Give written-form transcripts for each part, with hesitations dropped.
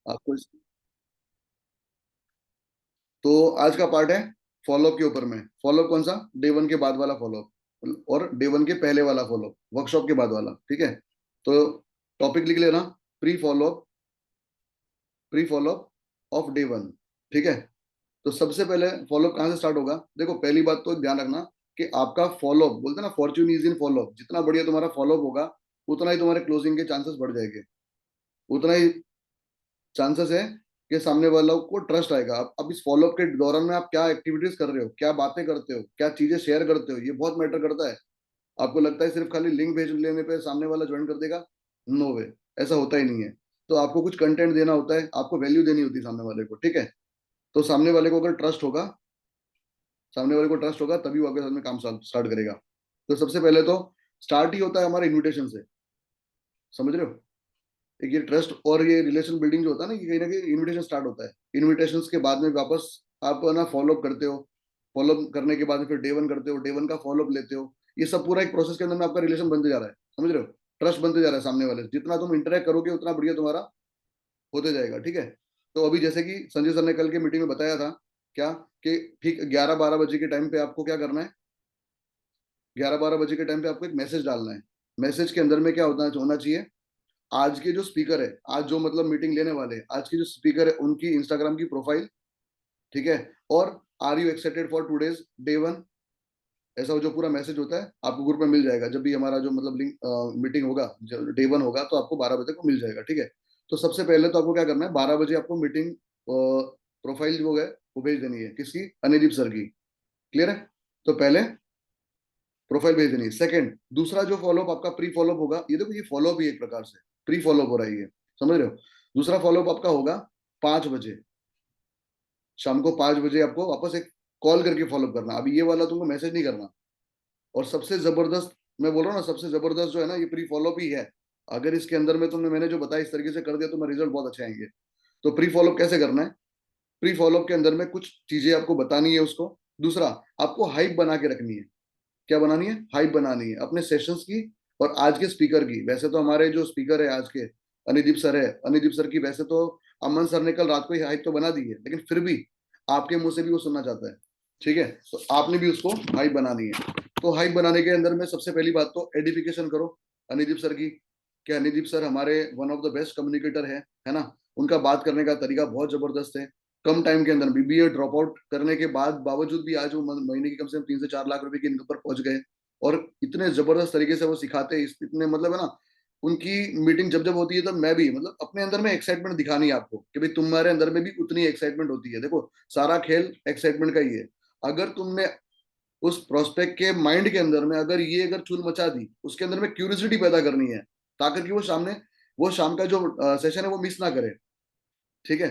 आपको तो आज का पार्ट है फॉलोअप के ऊपर में। फॉलोअप कौन सा? डे वन के बाद वाला फॉलोअप और डे वन के पहले वाला फॉलोअप, वर्कशॉप के बाद वाला, ठीक है। तो टॉपिक लिख लेना, pre follow up, pre follow up of day one, ठीक है। तो सबसे पहले फॉलोअप कहाँ से स्टार्ट होगा? देखो पहली बात तो ध्यान रखना कि आपका फॉलोअप, बोलते हैं ना फॉर्च्यून इज इन फॉलोअप, जितना बढ़िया तुम्हारा फॉलोअप होगा उतना ही तुम्हारे क्लोजिंग के चांसेस बढ़ जाएंगे, उतना ही चांसेस है कि सामने वालों को ट्रस्ट आएगा। अब इस फॉलोअप के दौरान में आप क्या एक्टिविटीज कर रहे हो, क्या बातें करते हो, क्या चीजें शेयर करते हो, ये बहुत मैटर करता है। आपको लगता है सिर्फ खाली लिंक भेज लेने पे सामने वाला ज्वाइन कर देगा? नो वे, ऐसा होता ही नहीं है। तो आपको कुछ कंटेंट देना होता है, आपको वैल्यू देनी होती है सामने वाले को, ठीक है। तो सामने वाले को अगर ट्रस्ट होगा, सामने वाले को ट्रस्ट होगा तभी वो आपके साथ में काम स्टार्ट करेगा। तो सबसे पहले तो स्टार्ट ही होता है हमारे इन्विटेशन से, समझ रहे हो? एक ये ट्रस्ट और ये रिलेशन बिल्डिंग जो होता है ना, ये कहीं ना कहीं इनविटेशन स्टार्ट होता है। इनविटेशन के बाद में वापस आप ना फॉलोअप करते हो, फॉलोअप करने के बाद में फिर डे वन करते हो, डे वन का फॉलोअप लेते हो। ये सब पूरा एक प्रोसेस के अंदर में आपका रिलेशन बनते जा रहा है, समझ रहे हो? ट्रस्ट बनते जा रहा है सामने वाले से। जितना तुम इंटरेक्ट करोगे उतना बढ़िया तुम्हारा होते जाएगा, ठीक है। तो अभी जैसे कि संजय सर ने कल के मीटिंग में बताया था, क्या कि ठीक 11-12 बजे के टाइम पे आपको क्या करना है? 11-12 बजे के टाइम पे आपको एक मैसेज डालना है। मैसेज के अंदर में क्या होना चाहिए? आज के जो स्पीकर है, आज जो मतलब मीटिंग लेने वाले हैं, आज के जो स्पीकर है उनकी इंस्टाग्राम की प्रोफाइल, ठीक है। और are you excited for today's day one, ऐसा जो पूरा मैसेज होता है आपको ग्रुप में मिल जाएगा। जब भी हमारा जो मतलब लिंक मीटिंग होगा, डे वन होगा, तो आपको 12 बजे को मिल जाएगा, ठीक है। तो सबसे पहले तो आपको क्या करना है, 12 बजे आपको मीटिंग प्रोफाइल जो है वो भेज देनी है। किसकी? अनिदीप सर की। क्लियर है? तो पहले प्रोफाइल भेज देनी है। सेकंड, दूसरा जो फॉलोअप आपका प्री फॉलोअप होगा, ये देखो ये फॉलोअप ही एक प्रकार से प्री फॉलोअप हो रहा है ये, समझ रहे हो? दूसरा फॉलोअप आपका होगा 5 बजे, शाम को 5 बजे आपको वापस एक कॉल करके फॉलोअप करना। अभी ये वाला तुमको मैसेज नहीं करना। और सबसे जबरदस्त, मैं बोल रहा हूँ ना, सबसे जबरदस्त जो है ना, ये प्री फॉलोअप ही है। अगर इसके अंदर में तुमने मैंने जो बताया इस तरीके से कर दिया तो मेरे रिजल्ट बहुत अच्छे आएंगे। तो प्री फॉलोअप कैसे करना है? प्री फॉलोअप के अंदर में कुछ चीजें आपको बतानी है उसको। दूसरा, आपको हाइप बना के रखनी है। क्या बनानी है? हाइप बनानी है अपने सेशंस की और आज के स्पीकर की। वैसे तो हमारे जो स्पीकर है आज के अनिदीप सर है, अनिदीप सर की वैसे तो अमन सर ने कल रात को ही हाइप तो बना दी है, लेकिन फिर भी आपके मुंह से भी वो सुनना चाहता है, ठीक है। तो आपने भी उसको हाइप बनानी है। तो हाइप बनाने के अंदर में सबसे पहली बात तो एडिफिकेशन करो अनिदीप सर की। क्या अनिदीप सर हमारे one of the best communicator है ना। उनका बात करने का तरीका बहुत जबरदस्त है। कम टाइम के अंदर बीबीए ड्रॉप आउट करने के बाद बावजूद भी आज वो महीने की कम से कम 3 से 4 लाख रुपए की इनकम पर पहुंच गए। और इतने जबरदस्त तरीके से वो सिखाते हैं, इतने मतलब है ना। उनकी मीटिंग जब जब होती है तब मैं भी मतलब अपने अंदर में एक्साइटमेंट दिखानी है आपको कि भाई तुम्हारे अंदर में भी उतनी एक्साइटमेंट होती है। देखो सारा खेल एक्साइटमेंट का ही है। अगर तुमने उस प्रोस्पेक्ट के माइंड के अंदर में अगर ये अगर चूल मचा दी, उसके अंदर में क्यूरियोसिटी पैदा करनी है ताकि कि वो सामने वो शाम का जो सेशन है वो मिस ना करे, ठीक है।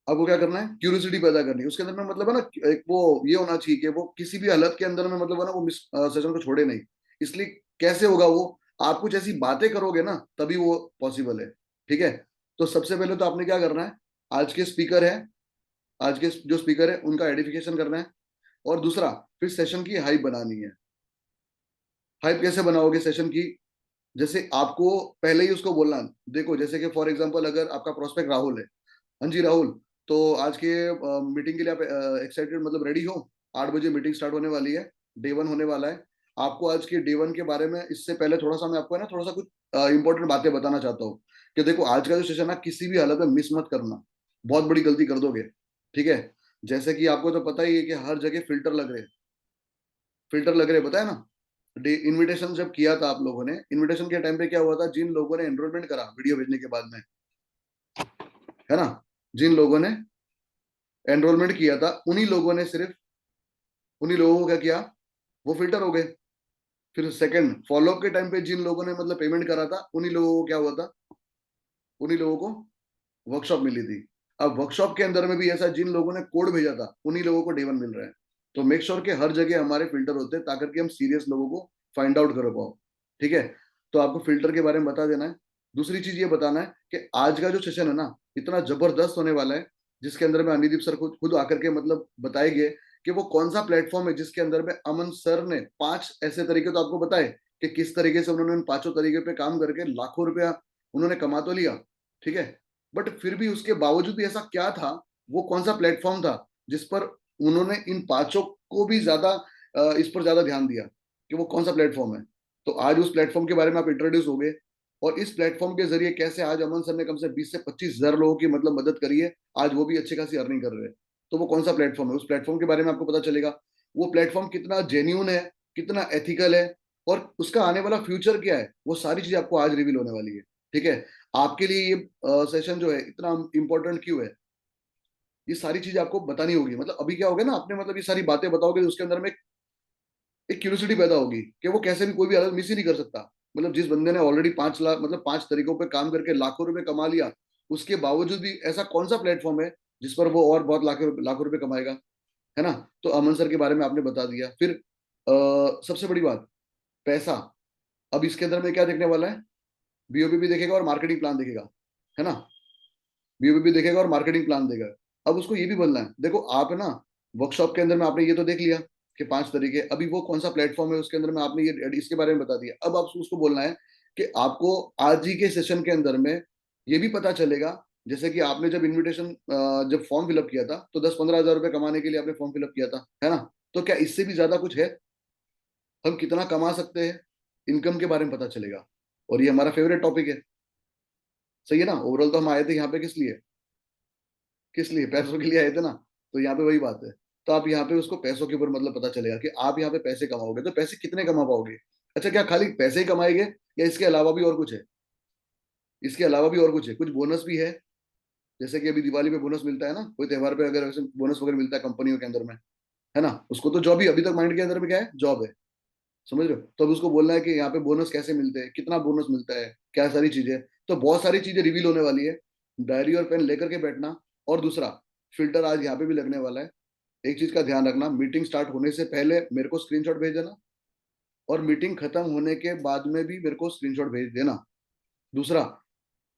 अब वो क्या करना है? क्यूरियोसिटी पैदा करनी है उसके अंदर में, मतलब है ना एक वो ये होना चाहिए कि वो किसी भी हालत के अंदर में मतलब है ना वो मिस सेशन को छोड़े नहीं। इसलिए कैसे होगा वो? आप कुछ ऐसी बातें करोगे ना तभी वो पॉसिबल है, ठीक है। तो सबसे पहले तो आपने क्या करना है, आज के स्पीकर है, आज के जो स्पीकर है उनका आइडेंटिफिकेशन करना है। और दूसरा, फिर सेशन की हाइप बनानी है। हाइप कैसे बनाओगे सेशन की? जैसे आपको पहले ही उसको बोलना, देखो जैसे कि फॉर एग्जांपल अगर आपका प्रोस्पेक्ट राहुल है, हाँ जी राहुल, तो आज के मीटिंग के लिए आप एक्साइटेड मतलब रेडी हो? 8 बजे मीटिंग स्टार्ट होने वाली है, डे वन होने वाला है। आपको आज के डे वन के बारे में इससे पहले थोड़ा सा मैं आपको है ना थोड़ा सा कुछ इंपॉर्टेंट बातें बताना चाहता हूँ कि देखो आज का जो सेशन है किसी भी हालत में मिस मत करना, बहुत बड़ी गलती कर दोगे, ठीक है। जैसे कि आपको तो पता ही है कि हर जगह फिल्टर लग रहे हैं, फिल्टर लग रहे बताया ना। इनविटेशन जब किया था आप लोगों ने, इनविटेशन के टाइम पे क्या हुआ था, जिन लोगों ने एनरोलमेंट करा वीडियो भेजने के बाद में, है ना, जिन लोगों ने एनरोलमेंट किया था उन्हीं लोगों ने सिर्फ, उन्हीं लोगों को क्या किया, वो फिल्टर हो गए। फिर सेकंड फॉलोअप के टाइम पे जिन लोगों ने मतलब पेमेंट करा था उन्हीं लोगों को क्या हुआ था, उन्हीं लोगों को वर्कशॉप मिली थी। अब वर्कशॉप के अंदर में भी ऐसा, जिन लोगों ने कोड भेजा था उन्हीं लोगों को डे वन मिल रहा है। तो मेक श्योर कि हर जगह हमारे फिल्टर होते हैं ताकि कि हम सीरियस लोगों को फाइंड आउट कर पाओ, ठीक है। तो आपको फिल्टर के बारे में बता देना है। दूसरी चीज ये बताना है कि आज का जो सेशन है ना इतना जबरदस्त होने वाला है, जिसके अंदर में अनिदीप सर खुद खुद आकर के मतलब बताएंगे कि वो कौन सा प्लेटफॉर्म है जिसके अंदर में अमन सर ने 5 ऐसे तरीके तो आपको बताए कि किस तरीके से उन्होंने उन 5 तरीके पे काम करके लाखों रुपया उन्होंने कमा तो लिया, ठीक है। बट फिर भी उसके बावजूद भी ऐसा क्या था, वो कौन सा प्लेटफॉर्म था जिस पर उन्होंने इन पांचों को भी ज्यादा इस पर ज्यादा ध्यान दिया कि वो कौन सा प्लेटफॉर्म है। तो आज उस प्लेटफॉर्म के बारे में आप इंट्रोड्यूस हो गए, और इस प्लेटफॉर्म के जरिए कैसे आज अमन सर ने कम से 20 से 25 हजार लोगों की मतलब मदद करी है, आज वो भी अच्छी खासी अर्निंग कर रहे हैं। तो वो कौन सा प्लेटफॉर्म है, उस प्लेटफॉर्म के बारे में आपको पता चलेगा। वो प्लेटफॉर्म कितना जेन्यून है, कितना एथिकल है, और उसका आने वाला फ्यूचर क्या है, वो सारी चीजें आपको आज रिवील होने वाली है। ठीक है, आपके लिए ये सेशन जो है इतना इंपॉर्टेंट क्यों है, ये सारी चीजें आपको बतानी होगी। मतलब अभी क्या होगा ना, आपने मतलब ये सारी बातें बताओगे तो उसके अंदर में एक क्यूरियोसिटी पैदा होगी कि वो कैसे भी कोई भी अलग मिस ही नहीं कर सकता। मतलब जिस बंदे ने ऑलरेडी 5 लाख मतलब 5 तरीकों पे काम करके लाखों रुपए कमा लिया, उसके बावजूद भी ऐसा कौन सा प्लेटफॉर्म है जिस पर वो और बहुत लाखों लाखों रुपए कमाएगा, है ना। तो अमन सर के बारे में आपने बता दिया। फिर सबसे बड़ी बात, पैसा। अब इसके अंदर में क्या देखने वाला है, बीओपी भी देखेगा और मार्केटिंग प्लान देखेगा, है ना। बीओपी देखेगा और मार्केटिंग प्लान देगा। अब उसको ये भी बोलना है, देखो आप ना वर्कशॉप के अंदर में आपने ये तो देख लिया कि 5 तरीके, अभी वो कौन सा प्लेटफॉर्म है उसके अंदर में आपने ये इसके बारे में बता दिया। अब आप उसको बोलना है कि आपको आज ही के सेशन के अंदर में ये भी पता चलेगा, जैसे कि आपने जब इन्विटेशन जब फॉर्म फिलअप किया था तो 10-15 हजार रुपए कमाने के लिए आपने फॉर्म फिलअप किया था, है ना। तो क्या इससे भी ज्यादा कुछ है, हम कितना कमा सकते हैं, इनकम के बारे में पता चलेगा। और ये हमारा फेवरेट टॉपिक है, सही है ना। ओवरऑल तो हम आए थे यहाँ पे किस लिए, किस लिए, पैसों के लिए आए थे ना। तो यहाँ पे वही बात है। तो आप यहाँ पे उसको पैसों के ऊपर मतलब पता चलेगा कि आप यहाँ पे पैसे कमाओगे तो पैसे कितने कमा पाओगे। अच्छा, क्या खाली पैसे ही कमाएंगे या इसके अलावा भी और कुछ है, इसके अलावा भी और कुछ है, कुछ बोनस भी है। जैसे कि अभी दिवाली पे बोनस मिलता है ना, कोई त्योहार पे अगर ऐसे बोनस वगैरह मिलता है कंपनियों के अंदर में, है ना। उसको तो जॉब ही अभी तक माइंड के अंदर में क्या है, जॉब है, समझ रहे हो। तो अब उसको बोलना है कि यहाँ पे बोनस कैसे मिलते हैं, कितना बोनस मिलता है, क्या सारी चीजें। तो बहुत सारी चीजें रिवील होने वाली है, डायरी और पेन लेकर के बैठना। और दूसरा, फिल्टर आज यहाँ पे भी लगने वाला है। एक चीज का ध्यान रखना, मीटिंग स्टार्ट होने से पहले मेरे को स्क्रीनशॉट भेज देना, और मीटिंग खत्म होने के बाद में भी मेरे को स्क्रीनशॉट भेज देना। दूसरा,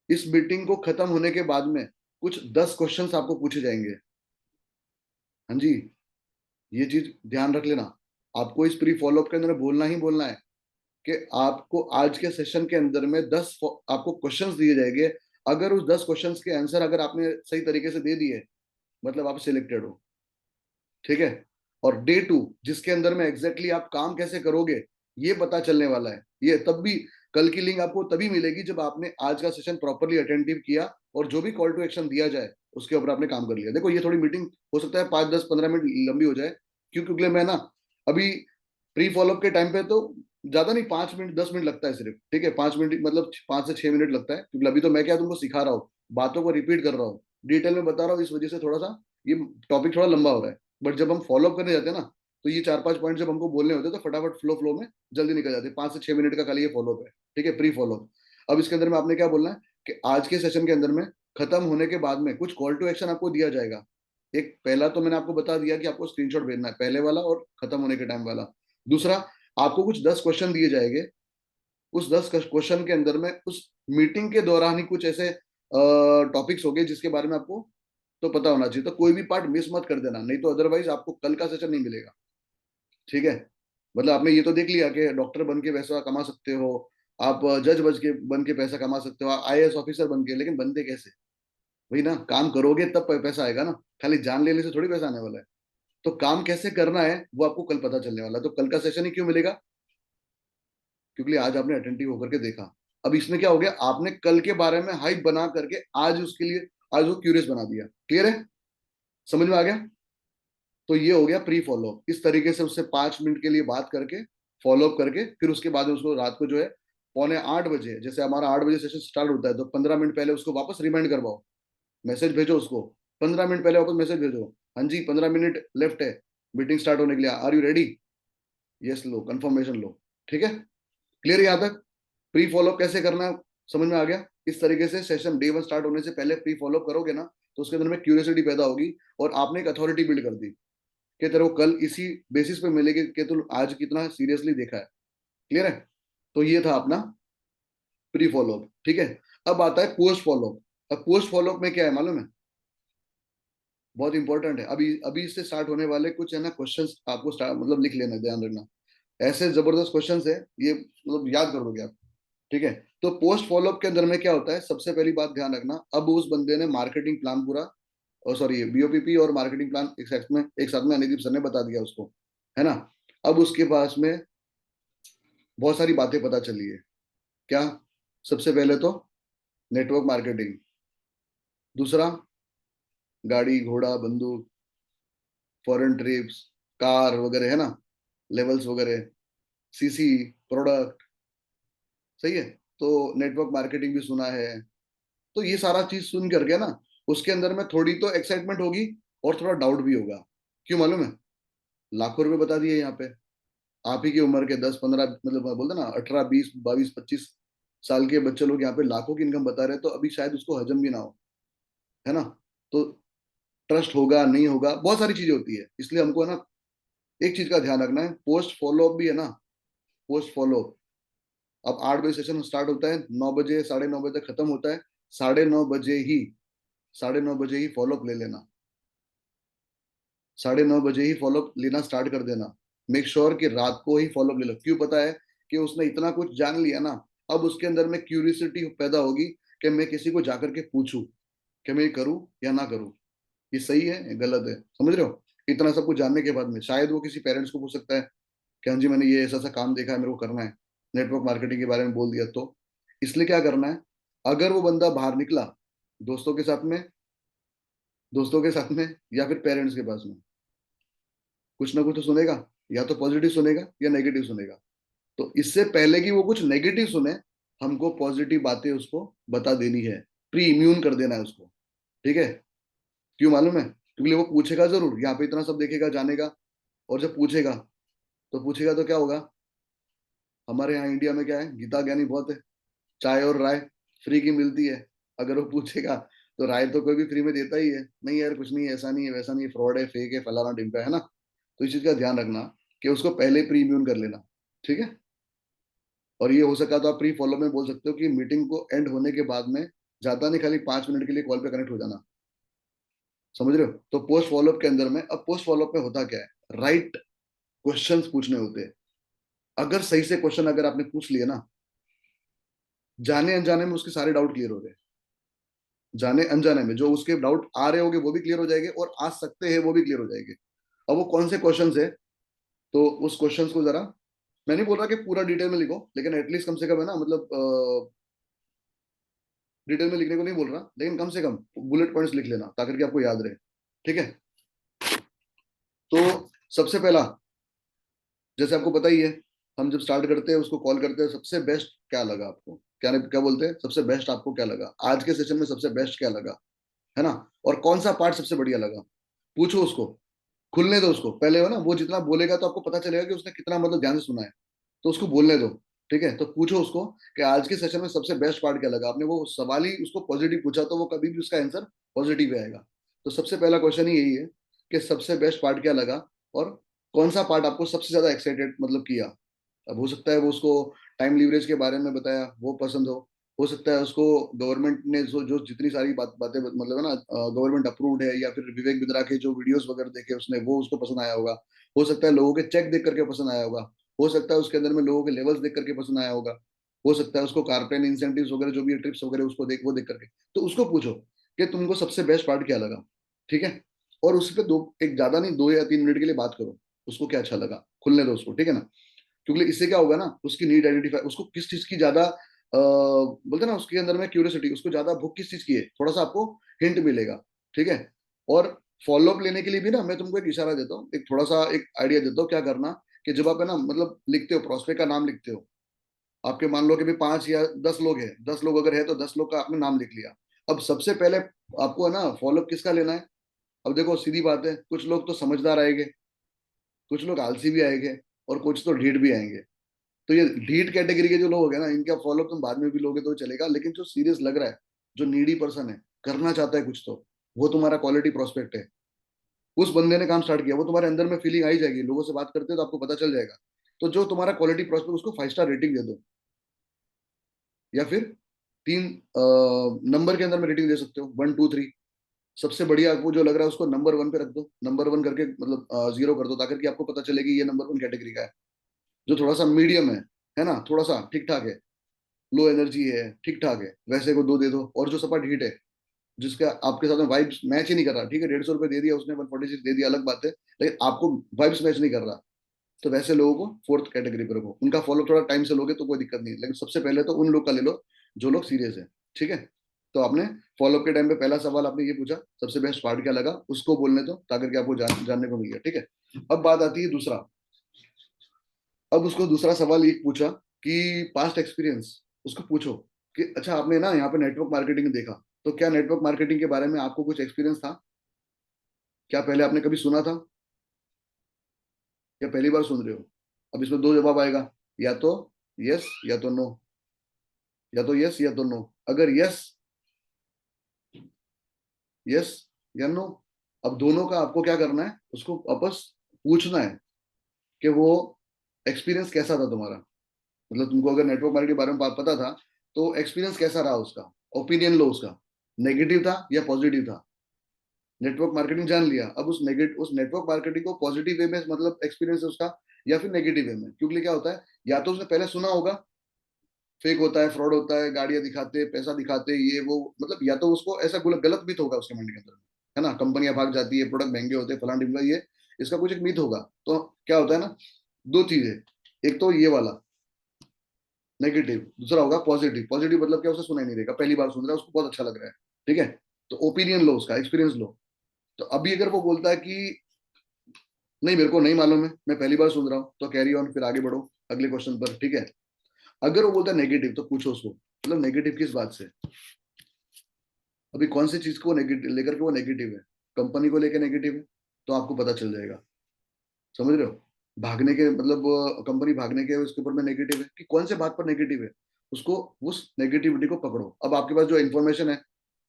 इस मीटिंग को खत्म होने के बाद में कुछ 10 क्वेश्चंस आपको पूछे जाएंगे। हाँ जी, ये चीज ध्यान रख लेना। आपको इस प्री फॉलोअप के अंदर बोलना ही बोलना है कि आपको आज के सेशन के अंदर में 10 आपको क्वेश्चंस दिए जाएंगे। अगर उस 10 क्वेश्चंस के आंसर अगर आपने सही तरीके से दे दिए, मतलब आप सिलेक्टेड हो। ठीक है, और डे 2 जिसके अंदर में एग्जैक्टली आप काम कैसे करोगे ये पता चलने वाला है। ये तब भी, कल की लिंक आपको तभी मिलेगी जब आपने आज का सेशन प्रॉपरली अटेंटिव किया, और जो भी कॉल टू एक्शन दिया जाए उसके ऊपर आपने काम कर लिया। देखो ये थोड़ी मीटिंग हो सकता है 5-10-15 मिनट लंबी हो जाए, क्योंकि मैं ना अभी प्री फॉलोअप के टाइम पे तो ज्यादा नहीं, 5 मिनट 10 मिनट लगता है सिर्फ। ठीक है, 5 मिनट मतलब 5 से 6 मिनट लगता है, क्योंकि अभी तो मैं क्या तुमको सिखा रहा हूँ, बातों को रिपीट कर रहा हूँ, डिटेल में बता रहा हूँ, इस वजह से थोड़ा सा ये टॉपिक थोड़ा लंबा हो रहा है। बट जब हम फॉलोअप करने जाते हैं ना, तो ये 4-5 पॉइंट जब हमको बोलने होते हैं तो फटाफट फ्लो फ्लो में जल्दी निकल जाते हैं। 5 से 6 मिनट का खाली ये फॉलोअप है, ठीक है, प्री फॉलोअप। अब इसके अंदर में आपने क्या बोलना है कि आज के सेशन के अंदर में खत्म होने के बाद में कुछ कॉल टू एक्शन आपको दिया जाएगा। एक पहला तो मैंने आपको बता दिया कि आपको स्क्रीनशॉट भेजना है, पहले वाला और खत्म होने के टाइम वाला। दूसरा, आपको कुछ 10 क्वेश्चन दिए जाएंगे। उस 10 क्वेश्चन के अंदर में उस मीटिंग के दौरान ही कुछ ऐसे टॉपिक्स हो गए जिसके बारे में आपको तो पता होना चाहिए। तो कोई भी पार्ट मिस मत कर देना, नहीं तो अदरवाइज आपको कल का सेशन नहीं मिलेगा। ठीक है, मतलब आपने ये तो देख लिया कि डॉक्टर बन के पैसा कमा सकते हो, आप जज बन के पैसा कमा सकते हो, आईएएस ऑफिसर बन के, लेकिन बनते कैसे, वही ना, काम करोगे तब पैसा आएगा ना, खाली जान लेने से थोड़ी पैसा आने वाला है। तो काम कैसे करना है वो आपको कल पता चलने वाला है। तो कल का सेशन ही क्यों मिलेगा, क्योंकि आज आपने अटेंटिव होकर के देखा। अब इसमें क्या हो गया, आपने कल के बारे में हाइप बना करके आज उसके लिए आज वो क्यूरियस बना दिया। क्लियर है, समझ में आ गया। तो ये हो गया प्री फॉलोअप। इस तरीके से उससे 5 मिनट के लिए बात करके फॉलोअप करके फिर उसके बाद उसको रात को जो है 7:45 बजे, जैसे हमारा 8 बजे सेशन स्टार्ट होता है, तो 15 मिनट पहले उसको वापस रिमाइंड करवाओ, मैसेज भेजो उसको, 15 मिनट पहले वापस मैसेज भेजो, हाँ जी 15 मिनट लेफ्ट है मीटिंग स्टार्ट होने के लिए, आर यू रेडी, यस लो, कंफर्मेशन लो। ठीक है, क्लियर यहाँ तक। प्री फॉलोअप कैसे करना है समझ में आ गया। इस तरीके से सेशन डे 1 स्टार्ट होने से पहले प्री फॉलोअप करोगे ना, तो उसके अंदर में क्यूरियोसिटी पैदा होगी, और आपने एक अथॉरिटी बिल्ड कर दी कि तेरे को कल इसी बेसिस पे मिलेगी कि तू आज कितना सीरियसली देखा है। क्लियर है, तो ये था अपना प्री फॉलोअप। ठीक है, अब आता है पोस्ट फॉलोअप। अब पोस्ट फॉलोअप में क्या है मालूम है, बहुत इंपॉर्टेंट है। अभी अभी इससे स्टार्ट होने वाले कुछ है ना क्वेश्चंस आपको मतलब लिख लेना, ध्यान रखना। ऐसे जबरदस्त क्वेश्चंस है ये, मतलब याद कर दोगे आप। ठीक है। तो पोस्ट फॉलोअप के अंदर में क्या होता है, सबसे पहली बात ध्यान रखना, अब उस बंदे ने मार्केटिंग प्लान पूरा, और सॉरी बीओपीपी और मार्केटिंग प्लान एक साथ में अनिदीप सर ने बता दिया उसको, है ना। अब उसके पास में बहुत सारी बातें पता चली है। क्या? सबसे पहले तो नेटवर्क मार्केटिंग, दूसरा गाड़ी घोड़ा बंदूक, फॉरेन ट्रिप्स, कार वगैरह, है ना, लेवल्स वगैरह, सीसी, प्रोडक्ट, सही है। तो नेटवर्क मार्केटिंग भी सुना है। तो ये सारा चीज सुन करके ना, उसके अंदर में थोड़ी तो एक्साइटमेंट होगी और थोड़ा डाउट भी होगा। क्यों मालूम है? लाखों रुपए बता दिए यहाँ पे, आप ही की उम्र के 10-15, मतलब बोलते ना 18-20-22-25 साल के बच्चे लोग यहाँ पे लाखों की इनकम बता रहे हैं, तो अभी शायद उसको हजम भी ना हो, है ना। तो ट्रस्ट होगा नहीं होगा, बहुत सारी चीजें होती है, इसलिए हमको है ना एक चीज का ध्यान रखना है, पोस्ट फॉलोअप भी है ना। पोस्ट फॉलोअप, अब 8 बजे सेशन स्टार्ट होता है, 9 बजे 9:30 तक खत्म होता है। 9:30 बजे ही, 9:30 बजे ही फॉलोअप ले लेना। 9:30 बजे ही फॉलोअप लेना स्टार्ट कर देना। मेक श्योर कि रात को ही फॉलोअप ले लो। क्यों? पता है कि उसने इतना कुछ जान लिया ना, अब उसके अंदर में क्यूरियोसिटी पैदा होगी कि मैं किसी को जाकर के पूछूं कि मैं ये करूं या ना करूं, ये सही है या गलत है, समझ रहे हो। इतना सब कुछ जानने के बाद में शायद वो किसी पेरेंट्स को पूछ सकता है कि हाँ जी मैंने ये ऐसा ऐसा काम देखा है, मेरे को करना है, नेटवर्क मार्केटिंग के बारे में बोल दिया तो। इसलिए क्या करना है, अगर वो बंदा बाहर निकला दोस्तों के साथ में, या फिर पेरेंट्स के पास में, कुछ ना कुछ तो सुनेगा, या तो पॉजिटिव सुनेगा या नेगेटिव सुनेगा। तो इससे पहले कि वो कुछ नेगेटिव सुने, हमको पॉजिटिव बातें उसको बता देनी है, प्री इम्यून कर देना है उसको, ठीक है। क्यों मालूम है? क्योंकि वो पूछेगा जरूर, यहाँ पे इतना सब देखेगा जानेगा, और जब पूछेगा तो क्या होगा, हमारे यहाँ इंडिया में क्या है, गीता ज्ञानी बहुत है, चाय और राय फ्री की मिलती है। अगर वो पूछेगा तो राय तो कोई भी फ्री में देता ही है, नहीं यार कुछ नहीं है, ऐसा नहीं है, वैसा नहीं है, फ्रॉड है, फेक है, फलाना ढिमका, है ना। तो इस चीज का ध्यान रखना कि उसको पहले प्री इम्यून कर लेना, ठीक है। और ये हो सका तो आप प्री फॉलो में बोल सकते हो कि मीटिंग को एंड होने के बाद में ज्यादा नहीं, खाली 5 मिनट के लिए कॉल पे कनेक्ट हो जाना, समझ रहे हो। तो पोस्ट फॉलोअप के अंदर में, अब पोस्ट फॉलोअप में होता क्या है, राइट क्वेश्चंस पूछने होते हैं। अगर सही से क्वेश्चन अगर आपने पूछ लिए ना, जाने अनजाने में उसके सारे डाउट क्लियर हो गए। जाने अनजाने में जो उसके डाउट आ रहे होंगे वो भी क्लियर हो जाएंगे, और आ सकते हैं वो भी क्लियर हो जाएंगे। अब वो कौन से क्वेश्चंस है, तो उस क्वेश्चंस को जरा, मैं नहीं बोल रहा कि पूरा डिटेल में लिखो, लेकिन एटलीस्ट कम से कम है ना, मतलब डिटेल में लिखने को नहीं बोल रहा, लेकिन कम से कम बुलेट पॉइंट्स लिख लेना ताकि कि आपको याद रहे, ठीक है। तो सबसे पहला, जैसे आपको पता ही है, हम जब स्टार्ट करते हैं उसको कॉल करते हैं, सबसे बेस्ट क्या लगा आपको, क्या क्या बोलते हैं, सबसे बेस्ट आपको क्या लगा आज के सेशन में, सबसे बेस्ट क्या लगा, है ना। और कौन सा पार्ट सबसे बढ़िया लगा, पूछो उसको, खुलने दो उसको पहले, हो ना, वो जितना बोलेगा तो आपको पता चलेगा कि उसने कितना मतलब ध्यान से सुना है। तो उसको बोलने दो, ठीक है। तो पूछो उसको कि आज के सेशन में सबसे बेस्ट पार्ट क्या लगा, आपने वो सवाल ही उसको पॉजिटिव पूछा तो वो कभी भी उसका आंसर पॉजिटिव आएगा। तो सबसे पहला क्वेश्चन ही यही है कि सबसे बेस्ट पार्ट क्या लगा, और कौन सा पार्ट आपको सबसे ज्यादा एक्साइटेड मतलब किया। अब हो सकता है वो उसको टाइम लीवरेज के बारे में बताया वो पसंद हो सकता है उसको गवर्नमेंट ने जो जो जितनी सारी बातें मतलब है ना, गवर्नमेंट अप्रूव्ड है, या फिर विवेक बिंद्रा के जो वीडियोस वगैरह देखे उसने वो उसको पसंद आया होगा। हो सकता है लोगों के चेक देख करके पसंद आया होगा। हो सकता है उसके अंदर में लोगों के लेवल्स देख करके पसंद आया होगा। हो सकता है उसको कारपेन इंसेंटिव्स वगैरह जो भी ट्रिप्स वगैरह उसको देख करके। तो उसको पूछो कि तुमको सबसे बेस्ट पार्ट क्या लगा, ठीक है। और उस पर दो, एक ज्यादा नहीं, 2 या 3 मिनट के लिए बात करो, उसको क्या अच्छा लगा, खुलने दो उसको, ठीक है ना। क्योंकि इससे क्या होगा ना, उसकी नीड आइडेंटिफाई, उसको किस चीज की ज्यादा बोलते हैं ना, उसके अंदर में क्यूरियोसिटी, उसको ज्यादा भूख किस चीज की है, थोड़ा सा आपको हिंट मिलेगा, ठीक है। और फॉलोअप लेने के लिए भी ना मैं तुमको एक इशारा देता हूँ, एक थोड़ा सा एक आइडिया देता हूँ क्या करना, कि जब आप है ना मतलब लिखते हो, प्रोस्पेक्ट का नाम लिखते हो, आपके मान लो कि भी 5 या 10 लोग हैं, 10 लोग अगर है तो 10 लोग का आपने नाम लिख लिया। अब सबसे पहले आपको है ना फॉलोअप किसका लेना है। अब देखो सीधी बात है, कुछ लोग तो समझदार आएंगे, कुछ लोग आलसी भी आएंगे, और कुछ तो ढीठ भी आएंगे। तो ये ढीठ कैटेगरी के जो लोग हैं ना, इनका फॉलो तुम बाद में भी लोगे तो चलेगा, लेकिन जो सीरियस लग रहा है, जो नीडी पर्सन है, करना चाहता है कुछ, तो वो तुम्हारा क्वालिटी प्रोस्पेक्ट है। उस बंदे ने काम स्टार्ट किया, वो तुम्हारे अंदर में फीलिंग आई जाएगी, लोगों से बात करते हो तो आपको पता चल जाएगा। तो जो तुम्हारा क्वालिटी प्रोस्पेक्ट, उसको 5 स्टार रेटिंग दे दो, या फिर 3 नंबर के अंदर में रेटिंग दे सकते हो, 1 2 3। सबसे बढ़िया आपको जो लग रहा है उसको नंबर 1 पे रख दो, नंबर 1 करके मतलब 0 कर दो, ताकि कि आपको पता चलेगी ये नंबर 1 कैटेगरी का है। जो थोड़ा सा मीडियम है ना, थोड़ा सा ठीक ठाक है, लो एनर्जी है, ठीक ठाक है, वैसे को 2 दे दो। और जो सपाट हीट है, जिसका आपके साथ में वाइब्स मैच ही नहीं कर रहा, ठीक है, 150 रुपये दे दिया उसने, 146 दे दिया, अलग बात है, लेकिन आपको वाइब्स मैच नहीं कर रहा, तो वैसे लोगों को फोर्थ कैटेगरी पर रखो। उनका फॉलो थोड़ा टाइम से लोगे तो कोई दिक्कत नहीं है, लेकिन सबसे पहले तो उन लोग का ले लो जो लोग सीरियस है, ठीक है। तो आपने फॉलोअप के टाइम पे पहला सवाल आपने ये पूछा, सबसे बेस्ट पार्ट क्या लगा, उसको बोलने दो, ताकि आपको जानने को मिल गया, ठीक है। अब बात आती है दूसरा। अब उसको दूसरा सवाल ये पूछा कि पास्ट एक्सपीरियंस, उसको पूछो कि अच्छा आपने ना यहाँ पे नेटवर्क मार्केटिंग देखा, तो क्या नेटवर्क मार्केटिंग के बारे में आपको कुछ एक्सपीरियंस था, क्या पहले आपने कभी सुना था, या पहली बार सुन रहे हो। अब इसमें 2 जवाब आएगा, या तो यस या तो नो, या तो यस या तो नो। अगर यस, यस या नो, अब दोनों का आपको क्या करना है, उसको आपस पूछना है कि वो एक्सपीरियंस कैसा था तुम्हारा, मतलब तुमको अगर नेटवर्क मार्केटिंग के बारे में पता था, तो एक्सपीरियंस कैसा रहा उसका, ओपिनियन लो उसका, नेगेटिव था या पॉजिटिव था। नेटवर्क मार्केटिंग जान लिया, अब उस नेटवर्क मार्केटिंग को पॉजिटिव वे में मतलब एक्सपीरियंस है उसका, या फिर नेगेटिव वे में, क्योंकि क्या होता है, या तो उसने पहले सुना होगा फेक होता है, फ्रॉड होता है, गाड़ियां दिखाते, पैसा दिखाते, ये वो, मतलब या तो उसको ऐसा गलत मिथ होगा उसके माइंड के अंदर, है ना, कंपनियां भाग जाती है, प्रोडक्ट महंगे होते हैं, फलाना ढिमका, ये इसका कुछ एक मिथ होगा। तो क्या होता है ना, 2 चीजें, एक तो ये वाला नेगेटिव, दूसरा होगा पॉजिटिव। पॉजिटिव मतलब क्या, उसे सुना ही नहीं देगा, पहली बार सुन रहा है, उसको बहुत अच्छा लग रहा है, ठीक है। तो ओपिनियन लो उसका, एक्सपीरियंस लो। तो अभी अगर वो बोलता है कि नहीं मेरे को नहीं मालूम है, मैं पहली बार सुन रहा हूँ, तो कैरी ऑन, फिर आगे बढ़ो अगले क्वेश्चन पर, ठीक है। अगर वो बोलता है नेगेटिव, तो पूछो उसको मतलब नेगेटिव किस बात से, अभी कौन सी चीज को नेगेटिव लेकर के वो नेगेटिव है, कंपनी को लेकर नेगेटिव है, तो आपको पता चल जाएगा, समझ रहे हो। भागने के मतलब कंपनी भागने के उसके ऊपर में नेगेटिव है कि कौन से बात पर नेगेटिव है, उसको उस नेगेटिविटी को पकड़ो। अब आपके पास जो इन्फॉर्मेशन है,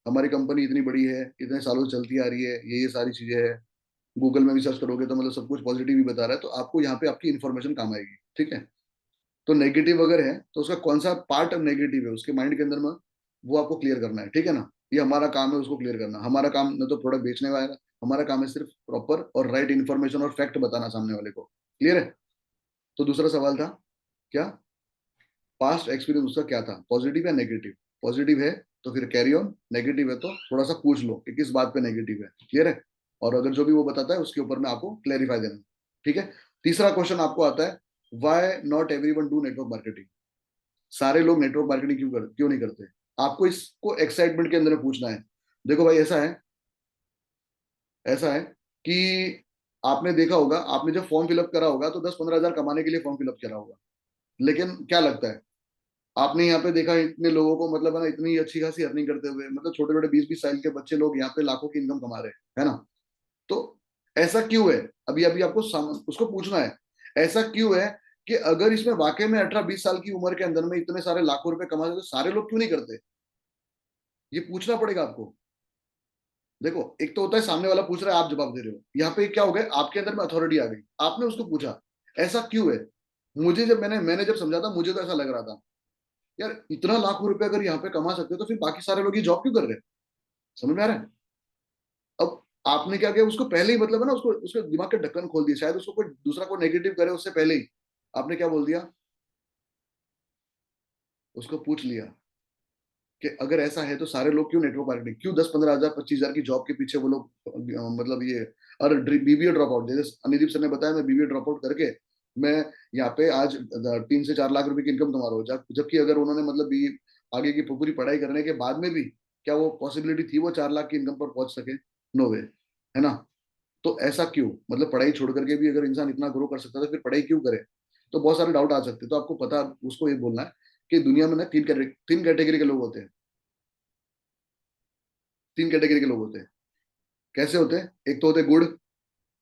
हमारी कंपनी इतनी बड़ी है, इतने सालों से चलती आ रही है, ये सारी चीजें है, गूगल में भी सर्च करोगे तो मतलब सब कुछ पॉजिटिव ही बता रहा है, तो आपको यहाँ पे आपकी इन्फॉर्मेशन काम आएगी, ठीक है। तो नेगेटिव अगर है तो उसका कौन सा पार्ट नेगेटिव है उसके माइंड के अंदर में, वो आपको क्लियर करना है, ठीक है ना। ये हमारा काम है उसको क्लियर करना, हमारा काम न तो प्रोडक्ट बेचने का है, हमारा काम है सिर्फ प्रॉपर और राइट इन्फॉर्मेशन और फैक्ट बताना सामने वाले को, क्लियर है। तो दूसरा सवाल था क्या, पास्ट एक्सपीरियंस उसका क्या था, पॉजिटिव या नेगेटिव। पॉजिटिव है तो फिर कैरी ऑन, नेगेटिव है तो थोड़ा सा पूछ लो कि किस बात पे नेगेटिव है, क्लियर है। और अगर जो भी वो बताता है उसके ऊपर में आपको क्लेरिफाई देना, ठीक है। तीसरा क्वेश्चन आपको आता है, why not everyone do network marketing, सारे लोग नेटवर्क मार्केटिंग क्यों नहीं करते। आपको इसको एक्साइटमेंट के अंदर पूछना है। देखो भाई, ऐसा है कि आपने देखा होगा, आपने जब फॉर्म फिलअप करा होगा तो 10-15 हजार कमाने के लिए फॉर्म फिलअप करा होगा, लेकिन क्या लगता है, आपने यहाँ पे देखा इतने लोगों को, मतलब है ना, इतनी अच्छी खासी अर्निंग करते हुए, मतलब छोटे छोटे 20-20 साल के बच्चे लोग यहाँ पे लाखों की इनकम कमा रहे हैं, है ना। तो ऐसा क्यों है, अभी अभी आपको उसको पूछना है, ऐसा क्यों है कि अगर इसमें वाकई में 18-20 साल की उम्र के अंदर में इतने सारे लाखों रुपए कमा रहे, तो सारे लोग क्यों नहीं करते, ये पूछना पड़ेगा आपको। देखो, एक तो होता है सामने वाला पूछ रहा है, आप जवाब दे रहे हो, यहाँ पे क्या हो गया, आपके अंदर में अथॉरिटी आ गई, आपने उसको पूछा ऐसा क्यों है। मुझे जब मैंने जब समझा था, मुझे तो ऐसा लग रहा था, यार इतना लाखों रुपए अगर यहाँ पे कमा सकते हो, तो फिर बाकी सारे लोग ये जॉब क्यों कर रहे हैं, समझ में आ रहा है। अब आपने क्या किया, उसको पहले ही मतलब है ना, उसको उसके दिमाग के ढक्कन खोल दिया, शायद उसको कोई दूसरा को नेगेटिव करे उससे पहले ही आपने क्या बोल दिया, उसको पूछ लिया कि अगर ऐसा है तो सारे लोग क्यों नेटवर्क मार्केटिंग, क्यों 10-15 हजार 25 हजार की जॉब के पीछे वो लोग मतलब ये, और बीबीए ड्रॉप आउट, जैसे अनिदीप सर ने बताया, मैं बीबीए ड्रॉप आउट करके मैं यहाँ पे आज 3 से 4 लाख रुपए की इनकम कमा रहा हूँ, जबकि अगर उन्होंने मतलब बी आगे की पूरी पढ़ाई करने के बाद में भी क्या वो पॉसिबिलिटी थी वो 4 लाख की इनकम पर पहुंच सके, नो वे, है ना। तो ऐसा क्यों, मतलब पढ़ाई छोड़ करके भी अगर इंसान इतना ग्रो कर सकता है तो फिर पढ़ाई क्यों करे। तो बहुत सारे डाउट आ सकते हैं, तो आपको पता, उसको ये बोलना है कि दुनिया में ना 3 कैटेगरी के लोग होते हैं, 3 कैटेगरी के लोग होते हैं। कैसे होते हैं, एक तो होते गुड,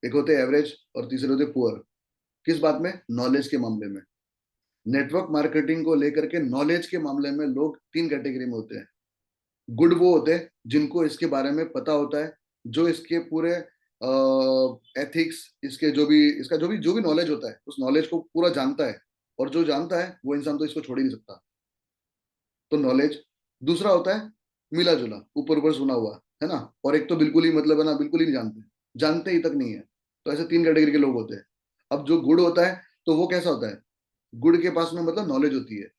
एक होते एवरेज, और तीसरे होते पुअर। किस बात में, नॉलेज के मामले में। नेटवर्क मार्केटिंग को लेकर के नॉलेज के मामले में लोग 3 कैटेगरी में होते हैं। गुड वो होते हैं जिनको इसके बारे में पता होता है, जो इसके पूरे एथिक्स, इसके जो भी नॉलेज होता है, उस नॉलेज को पूरा जानता है, और जो जानता है वो इंसान तो इसको छोड़ ही नहीं सकता, तो नॉलेज। दूसरा होता है मिला जुला, ऊपर ऊपर सुना हुआ, है ना। और एक तो बिल्कुल ही मतलब है ना, बिल्कुल ही नहीं जानते, जानते ही तक नहीं है। तो ऐसे 3 कैटेगरी के लोग होते हैं। अब जो गुड़ होता है, तो वो कैसा होता है, गुड़ के पास में मतलब नॉलेज होती है,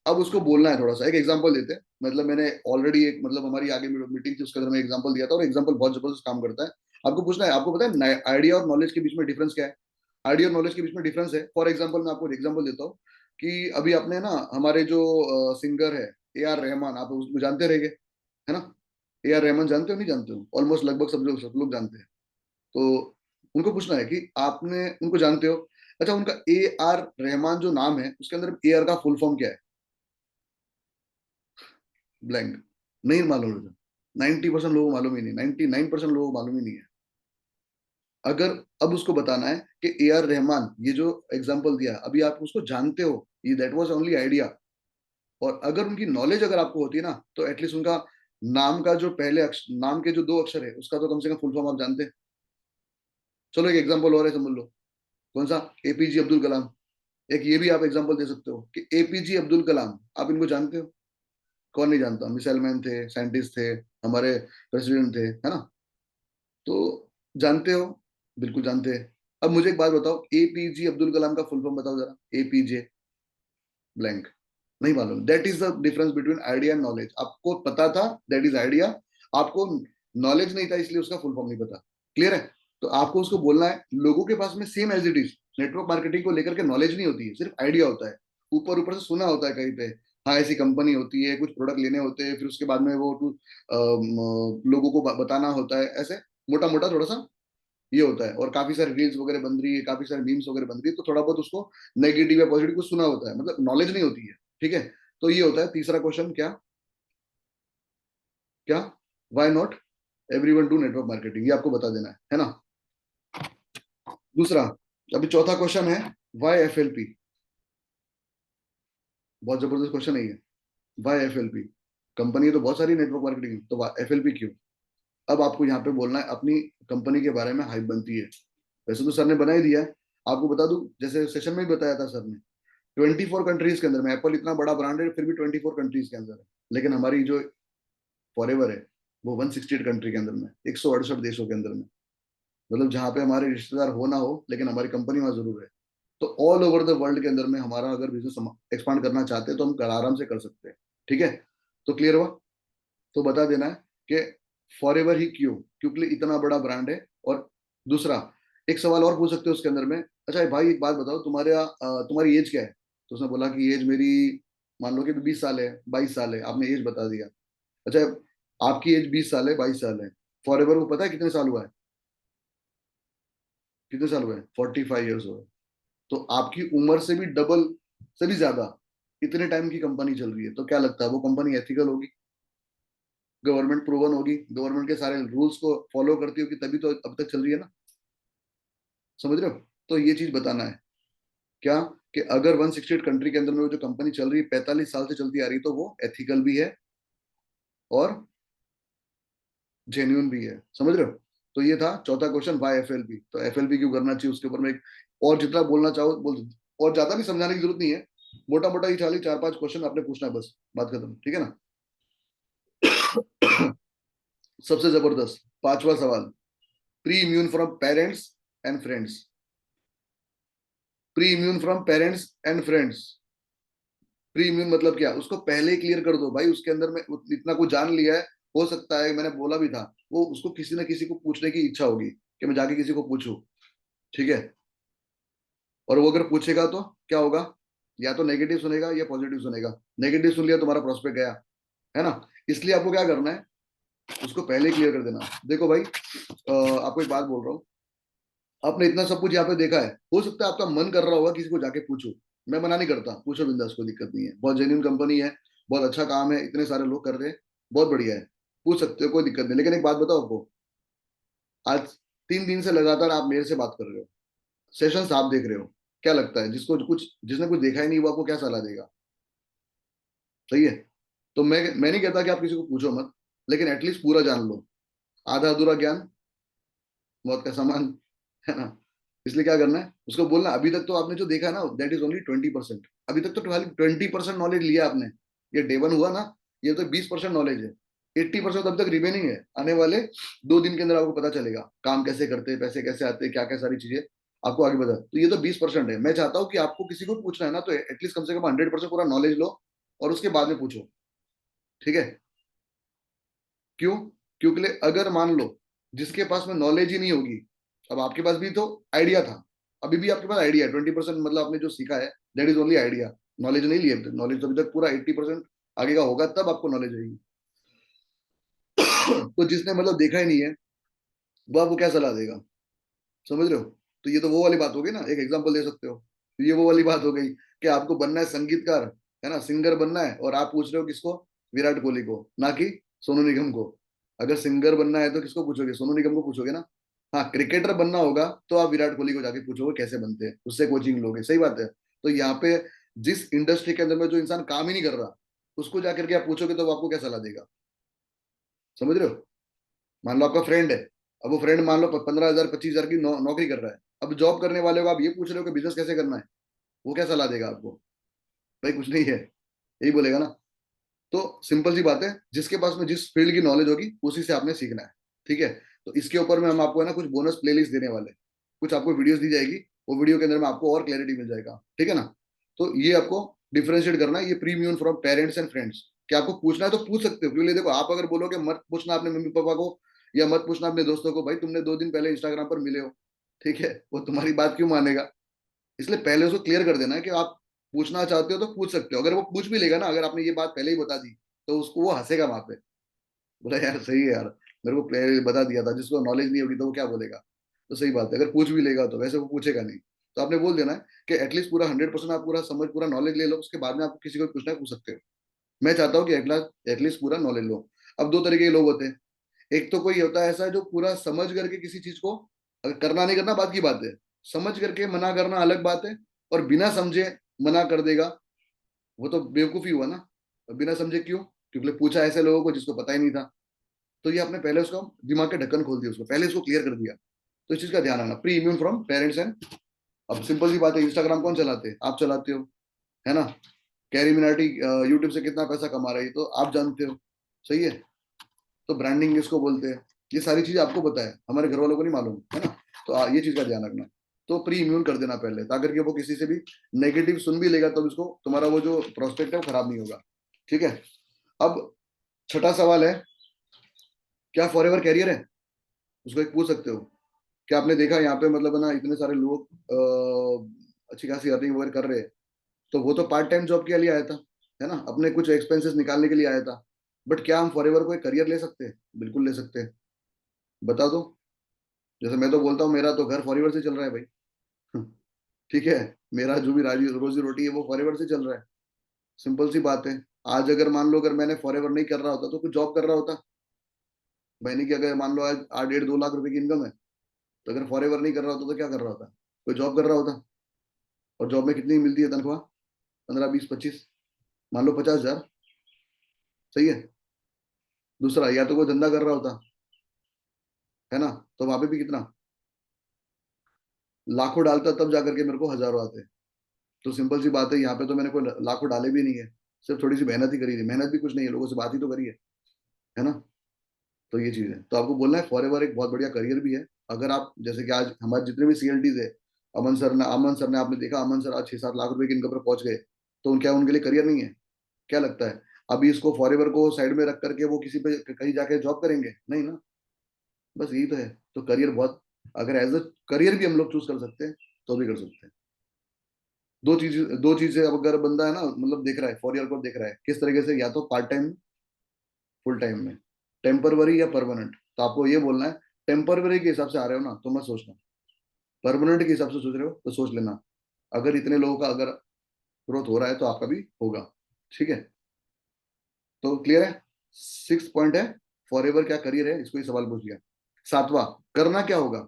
अब उसको बोलना है थोड़ा सा, एक एग्जांपल देते हैं, मतलब मैंने ऑलरेडी एक, मतलब हमारी आगे मीटिंग थी उसके अंदर मैं एग्जांपल दिया था, और एग्जांपल बहुत जबरदस्त काम करता है। आपको पूछना है, आपको पता है आइडिया और नॉलेज के बीच में डिफरेंस क्या है? आइडिया और नॉलेज के बीच में डिफरेंस है, फॉर एग्जाम्पल मैं आपको एग्जाम्पल देता हूँ कि अभी आपने ना हमारे जो सिंगर है A R रहमान, आप उसको जानते रहेंगे, है ना? A R रहमान जानते हो नहीं जानते हो? ऑलमोस्ट लगभग सब लोग जानते हैं। तो उनको पूछना है कि आपने उनको जानते हो, अच्छा उनका A R रहमान जो नाम है उसके अंदर AR का फुल फॉर्म क्या है? ब्लैंक, नहीं मालूम होता। 90% लोगों को मालूम ही नहीं, 99% लोगों को मालूम ही नहीं है। अगर अब उसको बताना है कि A R रहमान, ये जो एग्जाम्पल दिया अभी आप उसको जानते हो, ये दैट वाज ओनली आइडिया, और अगर उनकी नॉलेज अगर आपको होती है ना, तो एटलीस्ट उनका नाम का जो पहले नाम के जो 2 अक्षर है उसका तो कम से कम फुल फॉर्म आप जानते हैं। चलो एक एग्जाम्पल और है, समझ लो। कौन सा? APJ अब्दुल कलाम। एक ये भी आप एग्जाम्पल दे सकते हो कि APJ अब्दुल कलाम, आप इनको जानते हो? कौन नहीं जानता, मिसाइल मैन थे, साइंटिस्ट थे, हमारे प्रेसिडेंट थे, है ना? तो जानते हो, बिल्कुल जानते हैं। अब मुझे एक बात बताओ, APJ अब्दुल कलाम का फुल फॉर्म बताओ जरा, APJ ब्लैंक, नहीं मालूम। That is the difference between idea and knowledge. आपको पता था, दैट इज आइडिया, आपको नॉलेज नहीं था इसलिए उसका फुल फॉर्म नहीं पता। क्लियर है? तो आपको उसको बोलना है, लोगों के पास में same as it is network marketing को लेकर के नॉलेज नहीं होती है, सिर्फ आइडिया होता है। ऊपर ऊपर से सुना होता है कहीं पे, हाँ ऐसी कंपनी होती है, कुछ प्रोडक्ट लेने होते हैं, फिर उसके बाद में वो लोगों को बताना होता है, ऐसे मोटा मोटा थोड़ा सा ये होता है। और काफी सारे रील्स वगैरह बन रही है, काफी सारे मीम्स वगैरह बन रही है, तो थोड़ा बहुत उसको नेगेटिव या पॉजिटिव कुछ सुना होता है, मतलब नॉलेज नहीं होती है। ठीक है? तो ये होता है तीसरा क्वेश्चन, क्या? क्या? Why not everyone do network marketing, ये आपको बता देना है ना? दूसरा, अभी चौथा क्वेश्चन है, व्हाई FLP। बहुत जबरदस्त क्वेश्चन है ये, व्हाई FLP? कंपनी तो बहुत सारी नेटवर्क मार्केटिंग, तो FLP क्यों? अब आपको यहाँ पे बोलना है, अपनी कंपनी के बारे में हाइप बनती है। वैसे तो सर ने बना ही दिया है, आपको बता दूं, जैसे सेशन में भी बताया था सर ने, 24 कंट्रीज के अंदर में, एप्पल इतना बड़ा ब्रांड है फिर भी 24 कंट्रीज के अंदर है, लेकिन हमारी जो फॉरएवर है वो 168 कंट्री के अंदर में, 168 देशों के अंदर में। मतलब जहाँ पे हमारे रिश्तेदार हो ना हो, लेकिन हमारी कंपनी वहां जरूर है। तो ऑल ओवर द वर्ल्ड के अंदर में हमारा अगर बिजनेस एक्सपांड करना चाहते हैं तो हम आराम से कर सकते हैं। ठीक है? तो क्लियर हुआ? तो बता देना है कि फॉरएवर ही क्यों, क्योंकि इतना बड़ा ब्रांड है। और दूसरा, एक सवाल और पूछ सकते हो उसके अंदर में, अच्छा भाई एक बात बताओ, तुम्हारी एज क्या है? तो उसने बोला कि एज मेरी, मान लो कि 20 साल है, 22 साल है, आपने एज बता दिया। अच्छा, आपकी एज 20 साल है, 22 साल है, फॉरएवर को पता है कितने साल हुआ है? कितने साल हुए? 45 ईयर्स हुए। तो आपकी उम्र से भी डबल से भी ज्यादा इतने टाइम की कंपनी चल रही है, तो क्या लगता है वो कंपनी एथिकल होगी? गवर्नमेंट प्रूवन होगी? गवर्नमेंट के सारे रूल्स को फॉलो करती होगी, तभी तो अब तक चल रही है ना। समझ रहे हो? तो ये चीज बताना है, क्या? कि अगर 168 कंट्री के अंदर में वो जो कंपनी चल रही है 45 साल से चलती आ रही है, तो वो एथिकल भी है और जेन्युइन भी है। समझ रहे हो? तो ये था चौथा क्वेश्चन, वाई FLP। तो FLP क्यों करना चाहिए उसके ऊपर में एक, और जितना बोलना चाहो बोल, और ज्यादा भी समझाने की जरूरत नहीं है, मोटा मोटा ये 4-5 क्वेश्चन आपने पूछना है, बस बात खत्म। ठीक है ना? सबसे जबरदस्त पांचवा सवाल, pre immune from parents and friends. Pre immune from parents and friends, pre immune मतलब क्या? उसको पहले ही क्लियर कर दो भाई, उसके अंदर में इतना कुछ जान लिया है। हो सकता है, मैंने बोला भी था, वो उसको किसी ना किसी को पूछने की इच्छा होगी कि मैं जाके किसी को पूछूं। ठीक है? और वो अगर पूछेगा तो क्या होगा? या तो नेगेटिव सुनेगा या पॉजिटिव सुनेगा। नेगेटिव सुन लिया, तुम्हारा प्रोस्पेक्ट गया, है ना? इसलिए आपको क्या करना है, उसको पहले क्लियर कर देना। देखो भाई, आपको एक बात बोल रहा हूँ, आपने इतना सब कुछ यहाँ पे देखा है, हो सकता है आपका मन कर रहा होगा किसी को जाके पूछो। मैं मना नहीं करता, पूछो बिंदास, कोई दिक्कत नहीं है, बहुत जेन्युइन कंपनी है, बहुत अच्छा काम है, इतने सारे लोग कर रहे हैं, बहुत बढ़िया है, पूछ सकते हो, कोई दिक्कत नहीं। लेकिन एक बात बताओ आपको, आज 3 दिन से लगातार आप मेरे से बात कर रहे हो, सेशंस आप देख रहे हो, क्या लगता है जिसने कुछ देखा ही नहीं वो आपको क्या सलाह देगा? सही है? तो मैं नहीं कहता कि आप किसी को पूछो मत, लेकिन एटलीस्ट पूरा जान लो। आधा अधूरा ज्ञान मौत का सामान, है ना? इसलिए क्या करना है, उसको बोलना, अभी तक तो आपने जो देखा है ना, दैट इज ओनली 20%। अभी तक तो खाली 20% नॉलेज लिया आपने। ये डे 1 हुआ ना, ये तो 20% नॉलेज है। 80% अभी तक रिमेनिंग है। आने वाले 2 दिन के अंदर आपको पता चलेगा काम कैसे करते हैं, पैसे कैसे आते हैं, क्या क्या सारी चीजें आपको आगे बता। तो ये तो 20% है। मैं चाहता हूँ कि आपको किसी को पूछना है ना, तो एटलीस्ट कम से कम 100% पूरा नॉलेज लो, और उसके बाद में पूछो, ठीक है? क्यों? क्योंकि अगर मान लो जिसके पास में नॉलेज ही नहीं होगी, अब आपके पास भी तो आइडिया था, अभी भी आपके पास आइडिया है 20%, मतलब आपने जो सीखा है that is only idea, knowledge नहीं लिया, नॉलेज तो अभी तक पूरा 80% आगे का होगा, तब आपको नॉलेज आएगी। तो जिसने मतलब देखा ही नहीं है वो आपको क्या सलाह देगा? समझ रहे हो? तो ये तो वो वाली बात हो गई ना, एक एग्जांपल दे सकते हो। तो ये वो वाली बात हो गई कि आपको बनना है संगीतकार, है ना, सिंगर बनना है, और आप पूछ रहे हो किसको? विराट कोहली को, ना कि सोनू निगम को। अगर सिंगर बनना है तो किसको पूछोगे? सोनू निगम को पूछोगे ना। हाँ, क्रिकेटर बनना होगा तो आप विराट कोहली को जाके पूछोगे कैसे बनते हैं, उससे कोचिंग लोगे, सही बात है। तो यहाँ पे जिस इंडस्ट्री के अंदर में जो इंसान काम ही नहीं कर रहा, उसको जाकर के आप पूछोगे तो वो आपको क्या सलाह देगा? समझ रहे हो? मान लो आपका फ्रेंड है, अब वो फ्रेंड मान लो 15,000 25,000 की नौकरी कर रहा है, अब जॉब करने वाले को आप ये पूछ रहे हो कि बिजनेस कैसे करना है, वो क्या सलाह देगा आपको? भाई कुछ नहीं है, यही बोलेगा ना। तो सिंपल सी बात है, जिसके पास में जिस फील्ड की नॉलेज होगी उसी से आपने सीखना है, ठीक है? तो इसके ऊपर में हम आपको है ना कुछ बोनस प्लेलिस्ट देने वाले हैं। कुछ आपको वीडियोस दी जाएगी, वो वीडियो के अंदर में आपको और क्लैरिटी मिल जाएगा, ठीक है ना? तो ये आपको डिफरेंशिएट करना है, ये premium from parents and friends. क्या आपको पूछना है तो पूछ सकते हो, क्योंकि देखो आप अगर बोलोगे मत पूछना अपने मम्मी पापा को, या मत पूछना अपने दोस्तों को, भाई तुमने 2 दिन पहले इंस्टाग्राम पर मिले हो, ठीक है, वो तुम्हारी बात क्यों मानेगा? इसलिए पहले उसको क्लियर कर देना है कि आप पूछना चाहते हो तो पूछ सकते हो। अगर वो पूछ भी लेगा ना, अगर आपने ये बात पहले ही बता दी, तो उसको वो हंसेगा वहां पे, बोला यार सही है यार, मेरे को पहले बता दिया था, जिसको नॉलेज नहीं होगी तो वो क्या बोलेगा? तो सही बात है, अगर पूछ भी लेगा तो वैसे वो पूछेगा नहीं। तो आपने बोल देना है कि एटलीस्ट पूरा 100% आप पूरा समझ पूरा नॉलेज ले लो, उसके बाद में आप किसी को पूछना है पूछ सकते हो। मैं चाहता हूँ कि एटलीस्ट पूरा नॉलेज लो। अब दो तरीके के लोग होते हैं, एक तो कोई होता है ऐसा जो पूरा समझ करके किसी चीज को, अगर करना नहीं करना बात की बात है, समझ करके मना करना अलग बात है, और बिना समझे मना कर देगा, वो तो बेवकूफी हुआ ना। और बिना समझे क्यों? क्योंकि पूछा ऐसे लोगों को जिसको पता ही नहीं था। तो ये आपने पहले उसका दिमाग के ढक्कन खोल दिया, उसको पहले इसको क्लियर कर दिया। तो इस चीज का ध्यान रखना, pre immune from parents and. अब सिंपल सी बात है, इंस्टाग्राम कौन चलाते हैं? आप चलाते हो, है ना? कैरी मिनाटी यूट्यूब से कितना पैसा कमा रही है तो आप जानते हो, सही है? तो ब्रांडिंग किसको बोलते हैं, ये सारी चीजें आपको पता है, हमारे घर वालों को नहीं मालूम, है ना? तो ये चीज का ध्यान रखना। तो प्री इम्यून कर देना पहले, ताकि वो किसी से भी नेगेटिव सुन भी लेगा तो इसको तुम्हारा वो जो प्रोस्पेक्ट है वो खराब नहीं होगा, ठीक है? अब छठा सवाल है, क्या फॉर एवर कैरियर है? उसको एक पूछ सकते हो। क्या आपने देखा यहाँ पे मतलब है ना, इतने सारे लोग अच्छी खासी अर्निंग वगैरह कर रहे हैं, तो वो तो पार्ट टाइम जॉब के लिए आया था, है ना, अपने कुछ एक्सपेंसेस निकालने के लिए आया था। बट क्या हम फॉर एवर कोई करियर ले सकते हैं? बिल्कुल ले सकते हैं। बता दो। जैसे मैं तो बोलता हूँ मेरा तो घर फॉर एवर से चल रहा है भाई। ठीक है, मेरा जो भी राजी रोजी रोटी है वो फॉर एवर से चल रहा है। सिंपल सी बात है। आज अगर मान लो अगर मैंने फॉर एवर नहीं कर रहा होता तो कुछ जॉब कर रहा होता, महीने की अगर मान लो आज 8 1.5 2 लाख रुपए की इनकम है, तो अगर फॉर एवर नहीं कर रहा होता तो क्या कर रहा होता? कोई जॉब कर रहा होता। और जॉब में कितनी मिलती है तनख्वाह? 15 20 25, मान लो 50,000, सही है। दूसरा, या तो कोई धंधा कर रहा होता, है ना, तो वहां पे भी कितना, लाखों डालता तब जाकर के मेरे को हजारों आते। तो सिंपल सी बात है, यहाँ पे तो मैंने कोई लाखों डाले भी नहीं है, सिर्फ थोड़ी सी मेहनत ही करी थी, मेहनत भी कुछ नहीं है, लोगों से बात ही तो करी है ना? तो ये चीज है, तो आपको बोलना है फॉर एवर एक बहुत बढ़िया करियर भी है। अगर आप जैसे कि आज हमारे जितने भी सीएलटीज है, अमन सर ने आपने देखा, अमन सर आज 6 7 लाख रुपए की इनकम पर पहुंच गए। तो क्या उनके लिए करियर नहीं है? क्या लगता है? अभी इसको फॉर एवर को साइड में रख करके वो किसी पे कहीं जाके जॉब करेंगे नहीं ना? बस यही तो है। तो करियर बहुत, अगर एज अ करियर भी हम लोग चूज कर सकते हैं तो भी कर सकते हैं। दो चीजें अगर बंदा है ना मतलब देख रहा है फॉर ईयर को, देख रहा है किस तरीके से, या तो पार्ट टाइम फुल टाइम में, टेम्परवरी या परमानेंट। तो आपको ये बोलना है, टेम्परवरी के हिसाब से आ रहे हो ना तो मत सोचना, परमानेंट के हिसाब से सोच रहे हो तो सोच लेना। अगर इतने लोगों का अगर ग्रोथ हो रहा है तो आपका भी होगा, ठीक है? तो क्लियर है? 6 पॉइंट है, फॉर एवर क्या करियर है, इसको ही सवाल पूछ लिया। सातवां, करना क्या होगा,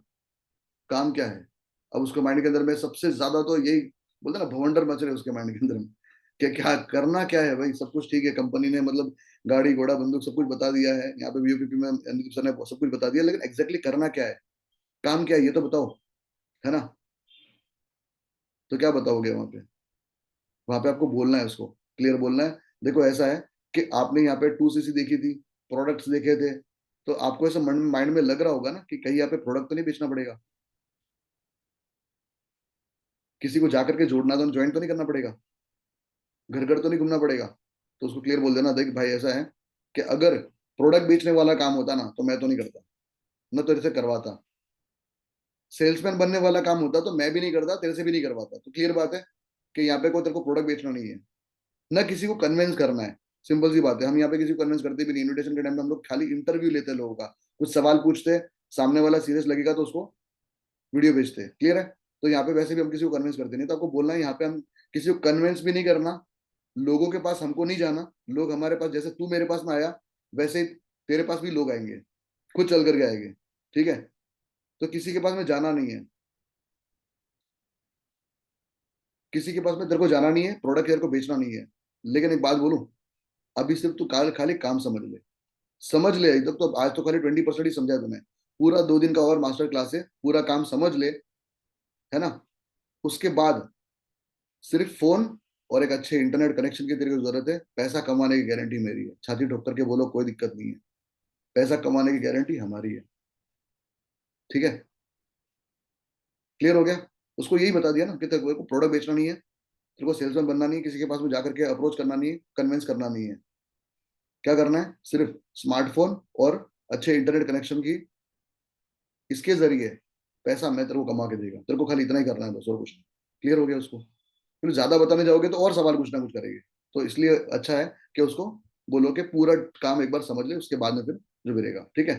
काम क्या है? अब उसके माइंड के अंदर में सबसे ज्यादा तो यही बोलते ना, भवंडर मच रहे हैं उसके माइंड के अंदर में, कि क्या करना क्या है भाई, सब कुछ ठीक है, कंपनी ने मतलब गाड़ी घोड़ा बंदूक सब कुछ बता दिया है, यहाँ पे वीओपीपी में अनुदीप सर ने सब कुछ बता दिया, लेकिन एग्जैक्टली करना क्या है, काम क्या है, ये तो बताओ, है ना? तो क्या बताओगे वहां पे? वहां पे आपको बोलना है, उसको क्लियर बोलना है। देखो ऐसा है कि आपने यहाँ पे 2cc देखी थी, प्रोडक्ट्स देखे थे, तो आपको ऐसा माइंड में लग रहा होगा ना कि कहीं यहाँ पे प्रोडक्ट तो नहीं बेचना पड़ेगा, किसी को जाकर के जोड़ना तो ज्वाइन तो नहीं करना पड़ेगा, घर घर तो नहीं घूमना पड़ेगा, तो उसको क्लियर बोल देना, देख भाई ऐसा है कि अगर प्रोडक्ट बेचने वाला काम होता ना तो मैं तो नहीं करता, न तो तेरे से करवाता। सेल्समैन बनने वाला काम होता तो मैं भी नहीं करता, तेरे से भी नहीं करवाता। तो क्लियर बात है कि यहाँ पे कोई तेरे को प्रोडक्ट बेचना नहीं है, ना किसी को कन्विंस करना है। सिंपल सी बात है, हम यहाँ पे किसी को कन्विंस करते भी नहीं। इन्विटेशन के टाइम पे हम लोग खाली इंटरव्यू लेते हैं लोगों का, कुछ सवाल पूछते हैं, सामने वाला सीरियस लगेगा तो उसको वीडियो भेजते हैं। क्लियर है? तो यहाँ पे वैसे भी हम किसी को कन्विंस करते नहीं। तो आपको बोलना है यहाँ पे हम किसी को कन्विंस भी नहीं करना, लोगों के पास हमको नहीं जाना। लोग हमारे पास, जैसे तू मेरे पास में आया वैसे ही तेरे पास भी लोग आएंगे, खुद चल करके आएंगे। ठीक है? तो किसी के पास में जाना नहीं है, किसी के पास में तेरे को जाना नहीं है, प्रोडक्ट तेरे को बेचना नहीं है। लेकिन एक बात बोलूं, अभी सिर्फ तू काल खाली काम समझ ले, समझ ले। इधर तो आज तो खाली 20% ही समझा है तूने, पूरा 2 दिन का और मास्टर क्लास है, पूरा काम समझ ले, है ना? उसके बाद सिर्फ फोन और एक अच्छे इंटरनेट कनेक्शन की तेरे को जरूरत है। पैसा कमाने की गारंटी मेरी है, छाती ठोक करके बोलो, कोई दिक्कत नहीं है। पैसा कमाने की गारंटी हमारी है। ठीक है? क्लियर हो गया? उसको यही बता दिया ना कि तेरे को प्रोडक्ट बेचना नहीं है, तेरे को सेल्समैन बनना नहीं है, किसी के पास में जाकर के अप्रोच करना नहीं है, कन्विंस करना नहीं है। क्या करना है? सिर्फ स्मार्टफोन और अच्छे इंटरनेट कनेक्शन की, इसके जरिए पैसा मैं तेरे को कमा के देगा। तेरे को खाली इतना ही करना है बस, और कुछ नहीं। क्लियर हो गया उसको? फिर ज्यादा बताने जाओगे तो और सवाल कुछ ना कुछ करेंगे। तो इसलिए अच्छा है कि उसको बोलो कि पूरा काम एक बार समझ ले, उसके बाद में फिर जो भी रहेगा। ठीक है?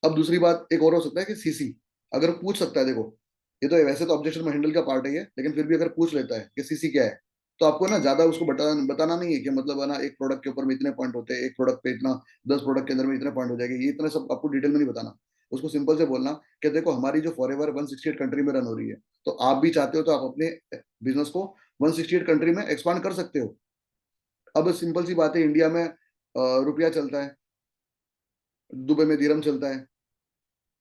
अब दूसरी बात एक और हो सकता है कि सीसी, अगर पूछ सकता है, देखो ये तो वैसे तो ऑब्जेक्शन में हैंडल का पार्ट है ये, लेकिन फिर भी अगर पूछ लेता है कि सीसी क्या है, तो आपको ना ज्यादा उसको बताना नहीं है कि मतलब है ना, एक प्रोडक्ट के ऊपर में इतने पॉइंट होते हैं, एक प्रोडक्ट पे इतना, 10 प्रोडक्ट के अंदर में इतने पॉइंट हो जाएंगे, ये इतना सब आपको डिटेल में नहीं बताना। उसको सिंपल से बोलना कि देखो हमारी जो फॉरएवर 168 कंट्री में रन हो रही है, तो आप भी चाहते हो तो आप अपने बिजनेस को 168 कंट्री में एक्सपांड कर सकते हो। अब सिंपल सी बात है, इंडिया में रुपया चलता है, दुबई में दिरहम चलता है,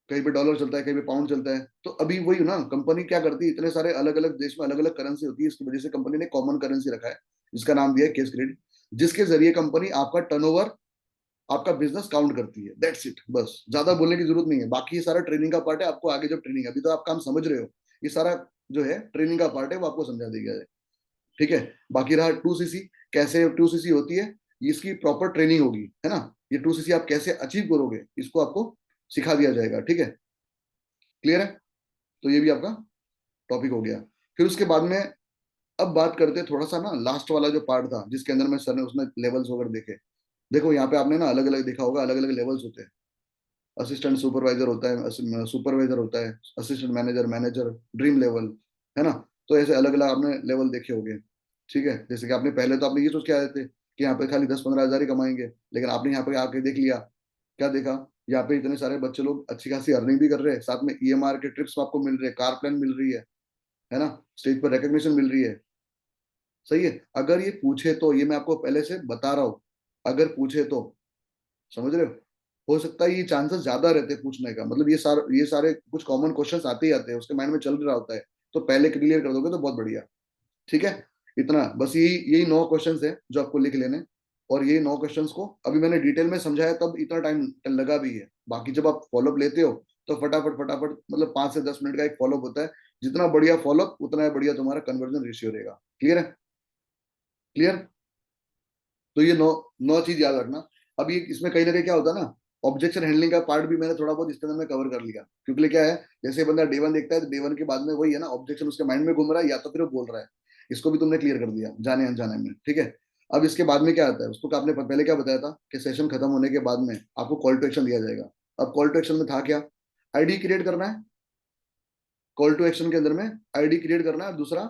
कहीं पे डॉलर चलता है, कहीं पे पाउंड चलता है। तो अभी वही ना, कंपनी क्या करती है, इतने सारे अलग अलग देश में अलग अलग करेंसी होती है, इसकी वजह से कंपनी ने कॉमन करेंसी रखा है जिसका नाम दिया है केस क्रेडिट, जिसके जरिए कंपनी आपका टर्नओवर, आपका बिजनेस काउंट करती है। दैट्स इट, बस ज्यादा बोलने की जरूरत नहीं है। बाकी ये सारा ट्रेनिंग का पार्ट है, आपको आगे जब ट्रेनिंग, अभी तो आप काम समझ रहे हो, ये सारा जो है ट्रेनिंग का पार्ट है, वो आपको समझा दिया जाए। ठीक है? बाकी रहा 2cc, कैसे 2cc होती है, इसकी प्रॉपर ट्रेनिंग होगी, है ना? ये 2cc आप कैसे अचीव करोगे, इसको आपको सिखा दिया जाएगा। ठीक है? क्लियर है? तो ये भी आपका टॉपिक हो गया। फिर उसके बाद में अब बात करते हैं थोड़ा सा ना, लास्ट वाला जो पार्ट था जिसके अंदर में सर ने उसने लेवल्स वगैरह देखे। देखो यहाँ पे आपने ना अलग अलग देखा होगा, अलग अलग लेवल्स होते हैं। असिस्टेंट सुपरवाइजर होता है, सुपरवाइजर होता है, assistant manager, manager, dream level, है ना? तो ऐसे अलग अलग आपने लेवल देखे होंगे। ठीक है? जैसे कि आपने पहले तो आपने ये सोच के आए थे कि यहाँ पे खाली 10-15 हज़ार ही कमाएंगे, लेकिन आपने यहाँ पे आके देख लिया, क्या देखा? यहाँ पे इतने सारे बच्चे लोग अच्छी खासी अर्निंग भी कर रहे हैं, साथ में ईएमआर के ट्रिप्स आपको मिल रहे हैं, कार प्लान मिल रही है ना? स्टेज पर रिकग्निशन मिल रही है। सही है? अगर ये पूछे तो, ये मैं आपको पहले से बता रहा हूँ, अगर पूछे तो, समझ रहे हो सकता है ये चांसेस ज्यादा रहते हैं पूछने का, मतलब ये सारे कुछ कॉमन क्वेश्चंस आते ही आते हैं, उसके माइंड में चल रहा होता है, तो पहले क्लियर कर दोगे तो बहुत बढ़िया। ठीक है? इतना बस, यही यही 9 क्वेश्चंस है जो आपको लिख लेने। और यही 9 क्वेश्चंस को अभी मैंने डिटेल में समझाया, तब इतना टाइम लगा भी है। बाकी जब आप फॉलोअप लेते हो तो फटाफट फटाफट, मतलब 5 से 10 मिनट का एक फॉलोअप होता है। जितना बढ़िया फॉलोअप उतना बढ़िया तुम्हारा कन्वर्जन रेशियो रहेगा। क्लियर है? क्लियर? तो ये 9 9 चीज याद रखना। अब ये इसमें कहीं ना कहीं क्या होता है ना, ऑब्जेक्शन हैंडलिंग का पार्ट भी मैंने थोड़ा बहुत इसके अंदर में कवर कर लिया, क्योंकि क्या है, जैसे बंदा डे 1 देखता है तो डे 1 के बाद में वही है ना, ऑब्जेक्शन उसके माइंड में घूम रहा है, या तो फिर वो बोल रहा है। इसको भी तुमने क्लियर कर दिया जाने अनजाने में। ठीक है? अब इसके बाद में क्या आता है, उसको आपने पहले क्या बताया था कि सेशन खत्म होने के बाद में आपको कॉल टू एक्शन दिया जाएगा। अब कॉल टू एक्शन में था क्या? आईडी क्रिएट करना है। कॉल टू एक्शन के अंदर में आईडी क्रिएट करना है, दूसरा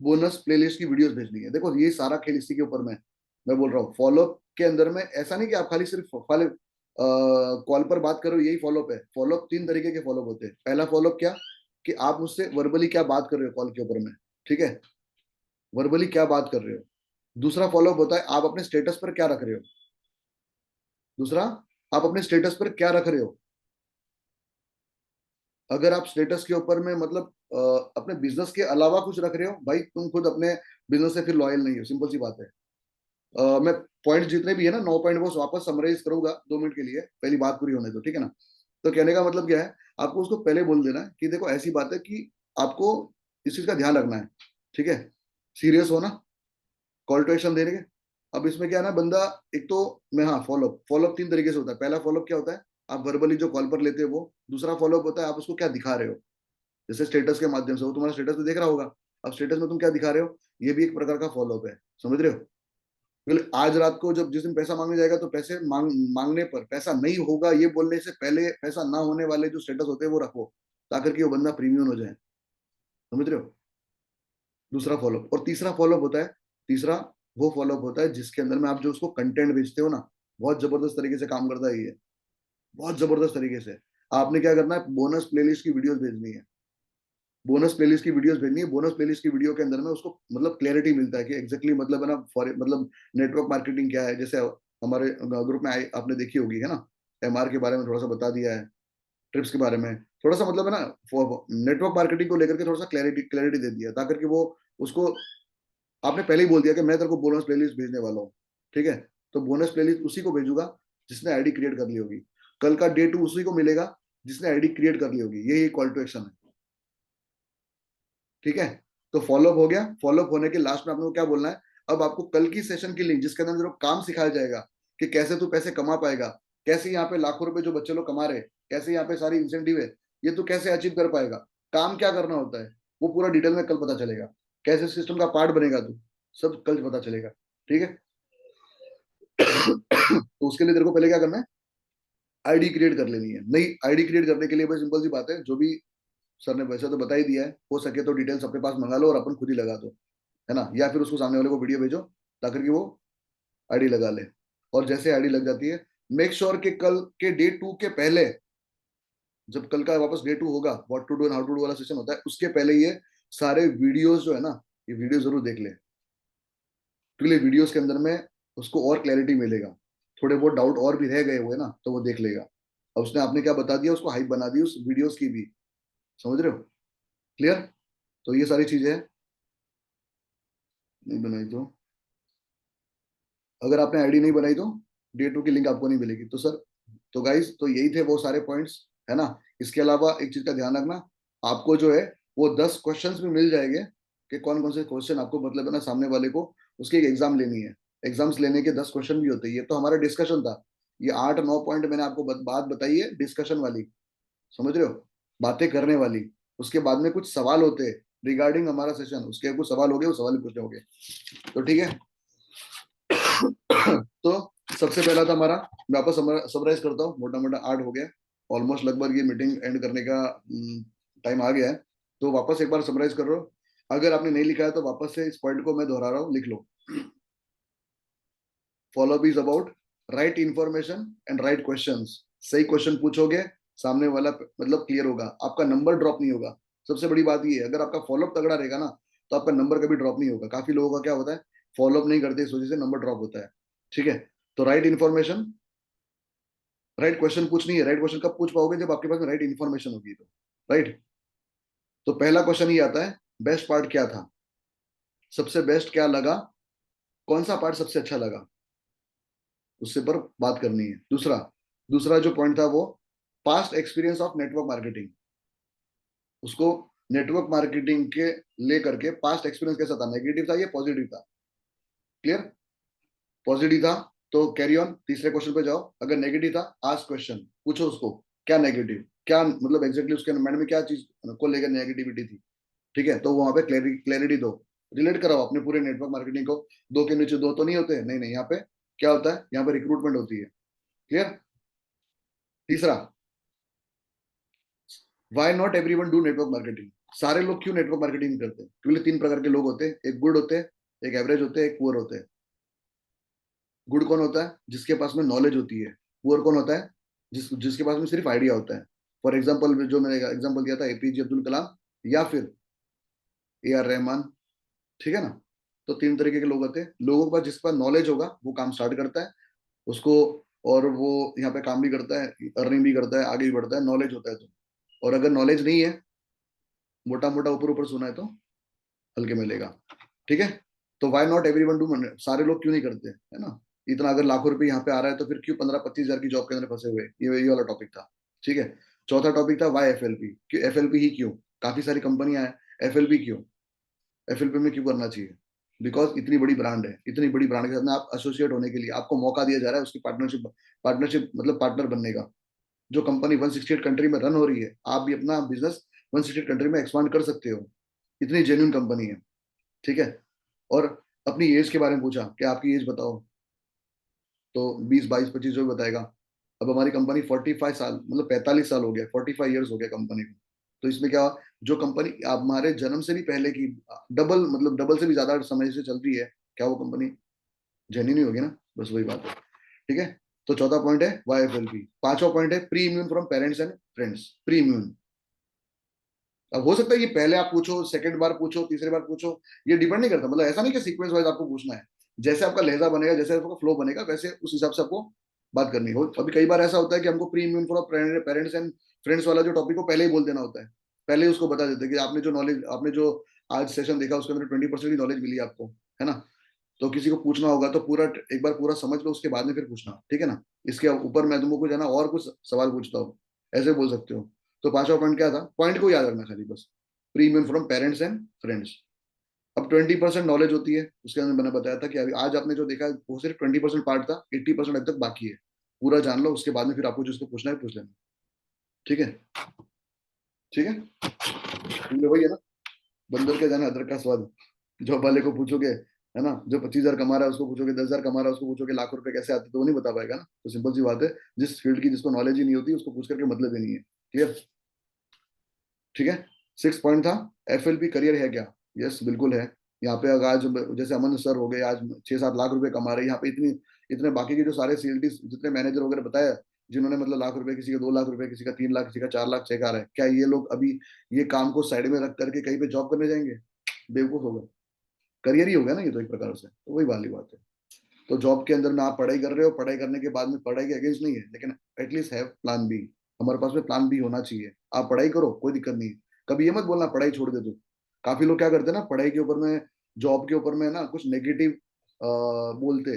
बोनस प्लेलिस्ट की वीडियोस भेजनी है। देखो ये सारा खेल इसी के ऊपर में मैं बोल रहा हूँ। फॉलोअप के अंदर में ऐसा नहीं कि आप खाली सिर्फ खाली कॉल पर बात करो, यही फॉलोअप है। फॉलोअप 3 तरीके के फॉलोअप होते हैं। पहला फॉलोअप क्या, कि आप उससे वर्बली क्या बात कर रहे हो कॉल के ऊपर में। ठीक है? वर्बली क्या बात कर रहे हो। दूसरा फॉलोअप होता है आप अपने स्टेटस पर क्या रख रहे हो। दूसरा, आप अपने स्टेटस पर क्या रख रहे हो। अगर आप स्टेटस के ऊपर में मतलब अपने बिजनेस के अलावा कुछ रख रहे हो, भाई तुम खुद अपने बिजनेस से फिर लॉयल नहीं हो। सिंपल सी बात है। मैं पॉइंट जितने भी है ना, 9 पॉइंट, वो वापस समराइज करूंगा 2 मिनट के लिए, पहली बात पूरी होने दो। ठीक है ना? तो कहने का मतलब क्या है, आपको उसको पहले बोल देना कि देखो ऐसी बात है कि आपको इस चीज का ध्यान रखना है। ठीक है? सीरियस होना, कॉल टू एक्शन देंगे, अब इसमें क्या है ना, बंदा एक तो मैं, हाँ, फॉलोअप फॉलोअप 3 तरीके से होता है। पहला फॉलोअप क्या होता है, आप वर्बली जो कॉल पर लेते हो वो। दूसरा फॉलोअप होता है आप उसको क्या दिखा रहे हो, जैसे स्टेटस के माध्यम से, वो तुम्हारा स्टेटस तो देख रहा होगा, अब स्टेटस में तुम क्या दिखा रहे हो, ये भी एक प्रकार का फॉलोअप है, समझ रहे हो। बिल्कुल, आज रात को जब जिस दिन पैसा मांगने जाएगा तो पैसे मांगने पर पैसा नहीं होगा ये बोलने से पहले पैसा ना होने वाले जो स्टेटस होते हैं वो रखो, ताकि कि वो बंदा प्रीमियम हो जाए, समझ रहे हो। दूसरा फॉलोअप। और तीसरा फॉलोअप होता है, तीसरा वो फॉलोअप होता है जिसके अंदर में आप जो उसको कंटेंट भेजते हो ना, बहुत जबरदस्त तरीके से काम करता है ये, बहुत जबरदस्त तरीके से। आपने क्या करना है, बोनस प्लेलिस्ट की वीडियोस भेजनी है, बोनस प्लेलिस्ट की वीडियोस भेजनी है। बोनस प्लेलिस्ट की वीडियो के अंदर में उसको मतलब क्लैरिटी मिलता है कि एग्जैक्टली मतलब है ना, फॉर मतलब नेटवर्क मार्केटिंग क्या है। जैसे हमारे ग्रुप में आपने देखी होगी है ना, एमआर के बारे में थोड़ा सा बता दिया है, ट्रिप्स के बारे में थोड़ा सा मतलब है ना, नेटवर्क मार्केटिंग को लेकर के थोड़ा सा क्लैरिटी क्लैरिटी दे दिया, ताकि कि वो उसको, आपने पहले ही बोल दिया कि मैं तेरे को बोनस प्लेलिस्ट भेजने वाला हूँ, ठीक है। तो बोनस प्लेलिस्ट उसी को भेजूंगा जिसने आईडी क्रिएट कर ली होगी, कल का डे 2 उसी को मिलेगा जिसने आईडी क्रिएट कर ली होगी। यही कॉल टू एक्शन है, ठीक है। तो फॉलोअप हो गया। फॉलोअप होने के लास्ट में आपको क्या बोलना है, अब आपको कल की सेशन की लिंक, जिसके अंदर जो काम सिखाया जाएगा कि कैसे तू पैसे कमा पाएगा, कैसे यहाँ पे लाखों रुपए जो बच्चे लोग कमा रहे, कैसे यहाँ पे सारी इंसेंटिव है, ये तू कैसे अचीव कर पाएगा, काम क्या करना होता है, वो पूरा डिटेल में कल पता चलेगा। कैसे सिस्टम का पार्ट बनेगा तू, सब कल पता चलेगा, ठीक है। तो उसके लिए तेरे को पहले क्या करना है, आईडी क्रिएट कर लेनी है। नई आईडी क्रिएट करने के लिए बस सिंपल सी बात है, जो भी सर ने वैसे तो बता ही दिया है, हो सके तो डिटेल्स अपने पास मंगा लो और अपन खुद ही लगा दो, है ना, या फिर उसको सामने वाले को वीडियो भेजो ताकि कि वो आईडी लगा ले। और जैसे आईडी लग जाती है, मेक श्योर कि कल के डे 2 के पहले, जब कल का वापस डे 2 होगा, what to do and how to do वाला सेशन होता है, उसके पहले ये सारे वीडियोस जो है ना, ये वीडियो जरूर देख ले, क्योंकि वीडियोस के अंदर में उसको और क्लैरिटी मिलेगा। थोड़े बहुत डाउट और भी रह गए हुए ना तो वो देख लेगा। अब उसने आपने क्या बता दिया, उसको हाइप बना दी उस वीडियोस की भी, समझ रहे हो, क्लियर। तो ये सारी चीजें हैं। नहीं बनाई तो, अगर आपने आईडी नहीं बनाई तो डे 2 की लिंक आपको नहीं मिलेगी। तो सर, तो गाइस, तो यही थे वो सारे पॉइंट्स, है ना। इसके अलावा एक चीज का ध्यान रखना, आपको जो है वो 10 क्वेश्चंस भी मिल जाएंगे कि कौन कौन से क्वेश्चन आपको मतलब है ना, सामने वाले को उसकी एक एग्जाम लेनी है। एग्जाम्स लेने के 10 क्वेश्चन भी होते हैं। ये तो हमारा डिस्कशन था, ये 8-9 पॉइंट मैंने आपको बात बताई है डिस्कशन वाली, समझ रहे हो, बातें करने वाली। उसके बाद में कुछ सवाल होते हैं रिगार्डिंग हमारा सेशन, उसके कुछ सवाल हो गए, वो सवाल भी पूछने होंगे। तो ठीक है। तो सबसे पहला था हमारा, मैं वापस समराइज करता हूँ, मोटा मोटा 8 हो गया ऑलमोस्ट, लगभग ये मीटिंग एंड करने का टाइम आ गया है। तो वापस एक बार समराइज कर रहा हूँ, अगर आपने नहीं लिखा है तो वापस से इस पॉइंट को मैं दोहरा रहा हूँ, लिख लो। Follow up is about right information and right questions. सही क्वेश्चन पूछोगे, सामने वाला मतलब क्लियर होगा, आपका नंबर ड्रॉप नहीं होगा। सबसे बड़ी बात ये है, अगर आपका फॉलोअप तगड़ा रहेगा ना, तो आपका नंबर कभी ड्रॉप नहीं होगा। काफी लोगों का क्या होता है, फॉलोअप नहीं करते, इस वजह से नंबर ड्रॉप होता है, ठीक है। तो राइट इन्फॉर्मेशन, राइट क्वेश्चन पूछनी है। राइट क्वेश्चन कब पूछ पाओगे, जब आपके पास में राइट इन्फॉर्मेशन होगी, तो राइट। तो पहला क्वेश्चन ये आता है, बेस्ट पार्ट क्या था, सबसे बेस्ट क्या लगा, कौन सा पार्ट सबसे अच्छा लगा, उससे पर बात करनी है। दूसरा, दूसरा जो पॉइंट था वो past experience of network marketing, उसको नेटवर्क मार्केटिंग के लेकर के पास्ट एक्सपीरियंस कैसा था, नेगेटिव था या पॉजिटिव था, क्लियर। पॉजिटिव था तो कैरी ऑन, तीसरे क्वेश्चन पे जाओ। अगर नेगेटिव था, आस्क क्वेश्चन, पूछो उसको क्या नेगेटिव, क्या मतलब एग्जैक्टली उसके माइंड में क्या चीज को लेकर नेगेटिविटी थी, ठीक है। तो वहां पे क्लैरिटी दो, रिलेट कराओ अपने पूरे नेटवर्क मार्केटिंग को। दो के नीचे दो तो नहीं होते, नहीं नहीं, यहाँ पे क्या होता है, यहाँ पे रिक्रूटमेंट होती है, क्लियर। तीसरा, why not everyone do network marketing, सारे लोग क्यों नेटवर्क मार्केटिंग करते हैं, क्योंकि 3 प्रकार के लोग होते हैं, एक गुड होते हैं, एक एवरेज होते हैं, एक पुअर होते हैं। गुड कौन होता है, जिसके पास में नॉलेज होती है। पुअर कौन होता है, जिसके पास में सिर्फ आइडिया होता है। फॉर एग्जाम्पल, जो मैंने एग्जाम्पल दिया था, एपीजे अब्दुल कलाम या फिर AR रहमान, ठीक है ना। तो 3 तरीके के लोग होते हैं। लोगों के पास, जिसके पास नॉलेज होगा वो काम स्टार्ट करता है उसको, और वो यहाँ पे काम भी करता है, अर्निंग भी करता है, आगे भी बढ़ता है, नॉलेज होता है तो। और अगर नॉलेज नहीं है, मोटा मोटा ऊपर ऊपर सुना है तो हल्के में लेगा, ठीक है। तो why not every one do, सारे लोग क्यों नहीं करते, है ना। इतना अगर लाखों रुपए यहाँ पे आ रहा है तो फिर क्यों 15-25 हजार की जॉब के अंदर फंसे हुए, ये वाला टॉपिक था, ठीक है। चौथा टॉपिक था वाई FLP, क्यों FLP ही क्यों, काफी सारी कंपनियां हैं, FLP क्यों, FLP में क्यों करना चाहिए, बिकॉज इतनी बड़ी ब्रांड है, इतनी बड़ी ब्रांड के साथ में आप एसोसिएट होने के लिए आपको मौका दिया जा रहा है उसकी पार्टनरशिप, पार्टनरशिप मतलब पार्टनर बनने का। जो कंपनी 168 कंट्री में रन हो रही है, आप भी अपना बिजनेस 168 कंट्री में एक्सपांड कर सकते हो। इतनी जेन्युइन कंपनी है, ठीक है। और अपनी एज के बारे में पूछा कि आपकी एज बताओ, तो 20 22 25 जो भी बताएगा। अब हमारी कंपनी 45 साल मतलब 45 साल हो गया, 45 ईयर्स हो गया कंपनी को। तो इसमें क्या, जो कंपनी हमारे जन्म से भी पहले की, डबल मतलब डबल से भी ज्यादा समय से चल रही है, क्या वो कंपनी जेन्युइन ही होगी ना? बस वही बात है, ठीक है। तो चौथा पॉइंट है YFLP। पांचवा पॉइंट है pre immune from parents and friends. Pre immune, अब हो सकता है कि पहले आप पूछो, सेकंड बार पूछो, तीसरी बार पूछो, ये डिपेंड नहीं करता। मतलब ऐसा नहीं कि सीक्वेंस वाइज आपको पूछना है। जैसे आपका लहजा बनेगा, जैसे आपका फ्लो बनेगा, वैसे उस हिसाब से आपको बात करनी हो। अभी कई बार ऐसा होता है कि हमको pre immune for parents and friends वाला जो टॉपिक को पहले ही बोल देना होता है। पहले ही उसको बता देते हैं कि आपने जो नॉलेज, आपने जो आज सेशन देखा उसके अंदर 20% ही नॉलेज मिली आपको, है ना। तो किसी को पूछना होगा तो पूरा एक बार पूरा समझ लो, उसके बाद में फिर पूछना, ठीक है ना। इसके ऊपर मैं तुमको कुछ है ना और कुछ सवाल पूछता हूँ, ऐसे बोल सकते हो। तो पांचवा पॉइंट क्या था, पॉइंट को याद रखना खाली बस, premium from parents and friends. अब 20% नॉलेज होती है, उसके अंदर मैंने बताया था कि अभी आज आपने जो देखा वो सिर्फ 20% पार्ट था, 80% अभी तक बाकी है। पूरा जान लो, उसके बाद में फिर आपको जिसको पूछना है पूछ लेना, ठीक है। ठीक है, तुमने वही है ना, बंदर के जाना अदरक का स्वाद। जॉब वाले को पूछोगे, है ना, जो 25,000 कमा रहा है उसको पूछोगे, 10,000 कमा रहा है उसको पूछोगे लाख रुपए कैसे आते, तो वो नहीं बता पाएगा ना। तो सिंपल सी बात है, जिस फील्ड की जिसको नॉलेज ही नहीं होती उसको पूछ करके मतलब ही नहीं है। क्लियर, ठीक है। सिक्स पॉइंट था, FLP करियर है क्या? यस बिल्कुल है। यहाँ पे अगर आज जैसे अमन सर हो गए, आज 6 7 लाख रुपए कमा रहे हैं यहाँ पे। इतनी इतने बाकी के जो सारे CLT जितने मैनेजर वगैरह बताया, जिन्होंने मतलब लाख रुपए, किसी का 2 लाख रुपए, किसी का 3 लाख, किसी का 4 लाख चेक आ रहा है, क्या ये लोग अभी ये काम को साइड में रख करके कहीं पे जॉब करने जाएंगे? बेवकूफ होगा। करियर ही होगा ना ये तो, एक प्रकार से तो वही वाली बात है। तो जॉब के अंदर में आप पढ़ाई कर रहे हो, पढ़ाई करने के बाद में पढ़ाई के अगेंस्ट नहीं है, लेकिन एटलीस्ट है प्लान बी। हमारे पास में प्लान बी होना चाहिए। आप पढ़ाई करो, कोई दिक्कत नहीं है। कभी ये मत बोलना पढ़ाई छोड़ दे तू। काफी लोग क्या करते हैं ना, पढ़ाई के ऊपर में, जॉब के ऊपर में ना कुछ नेगेटिव बोलते,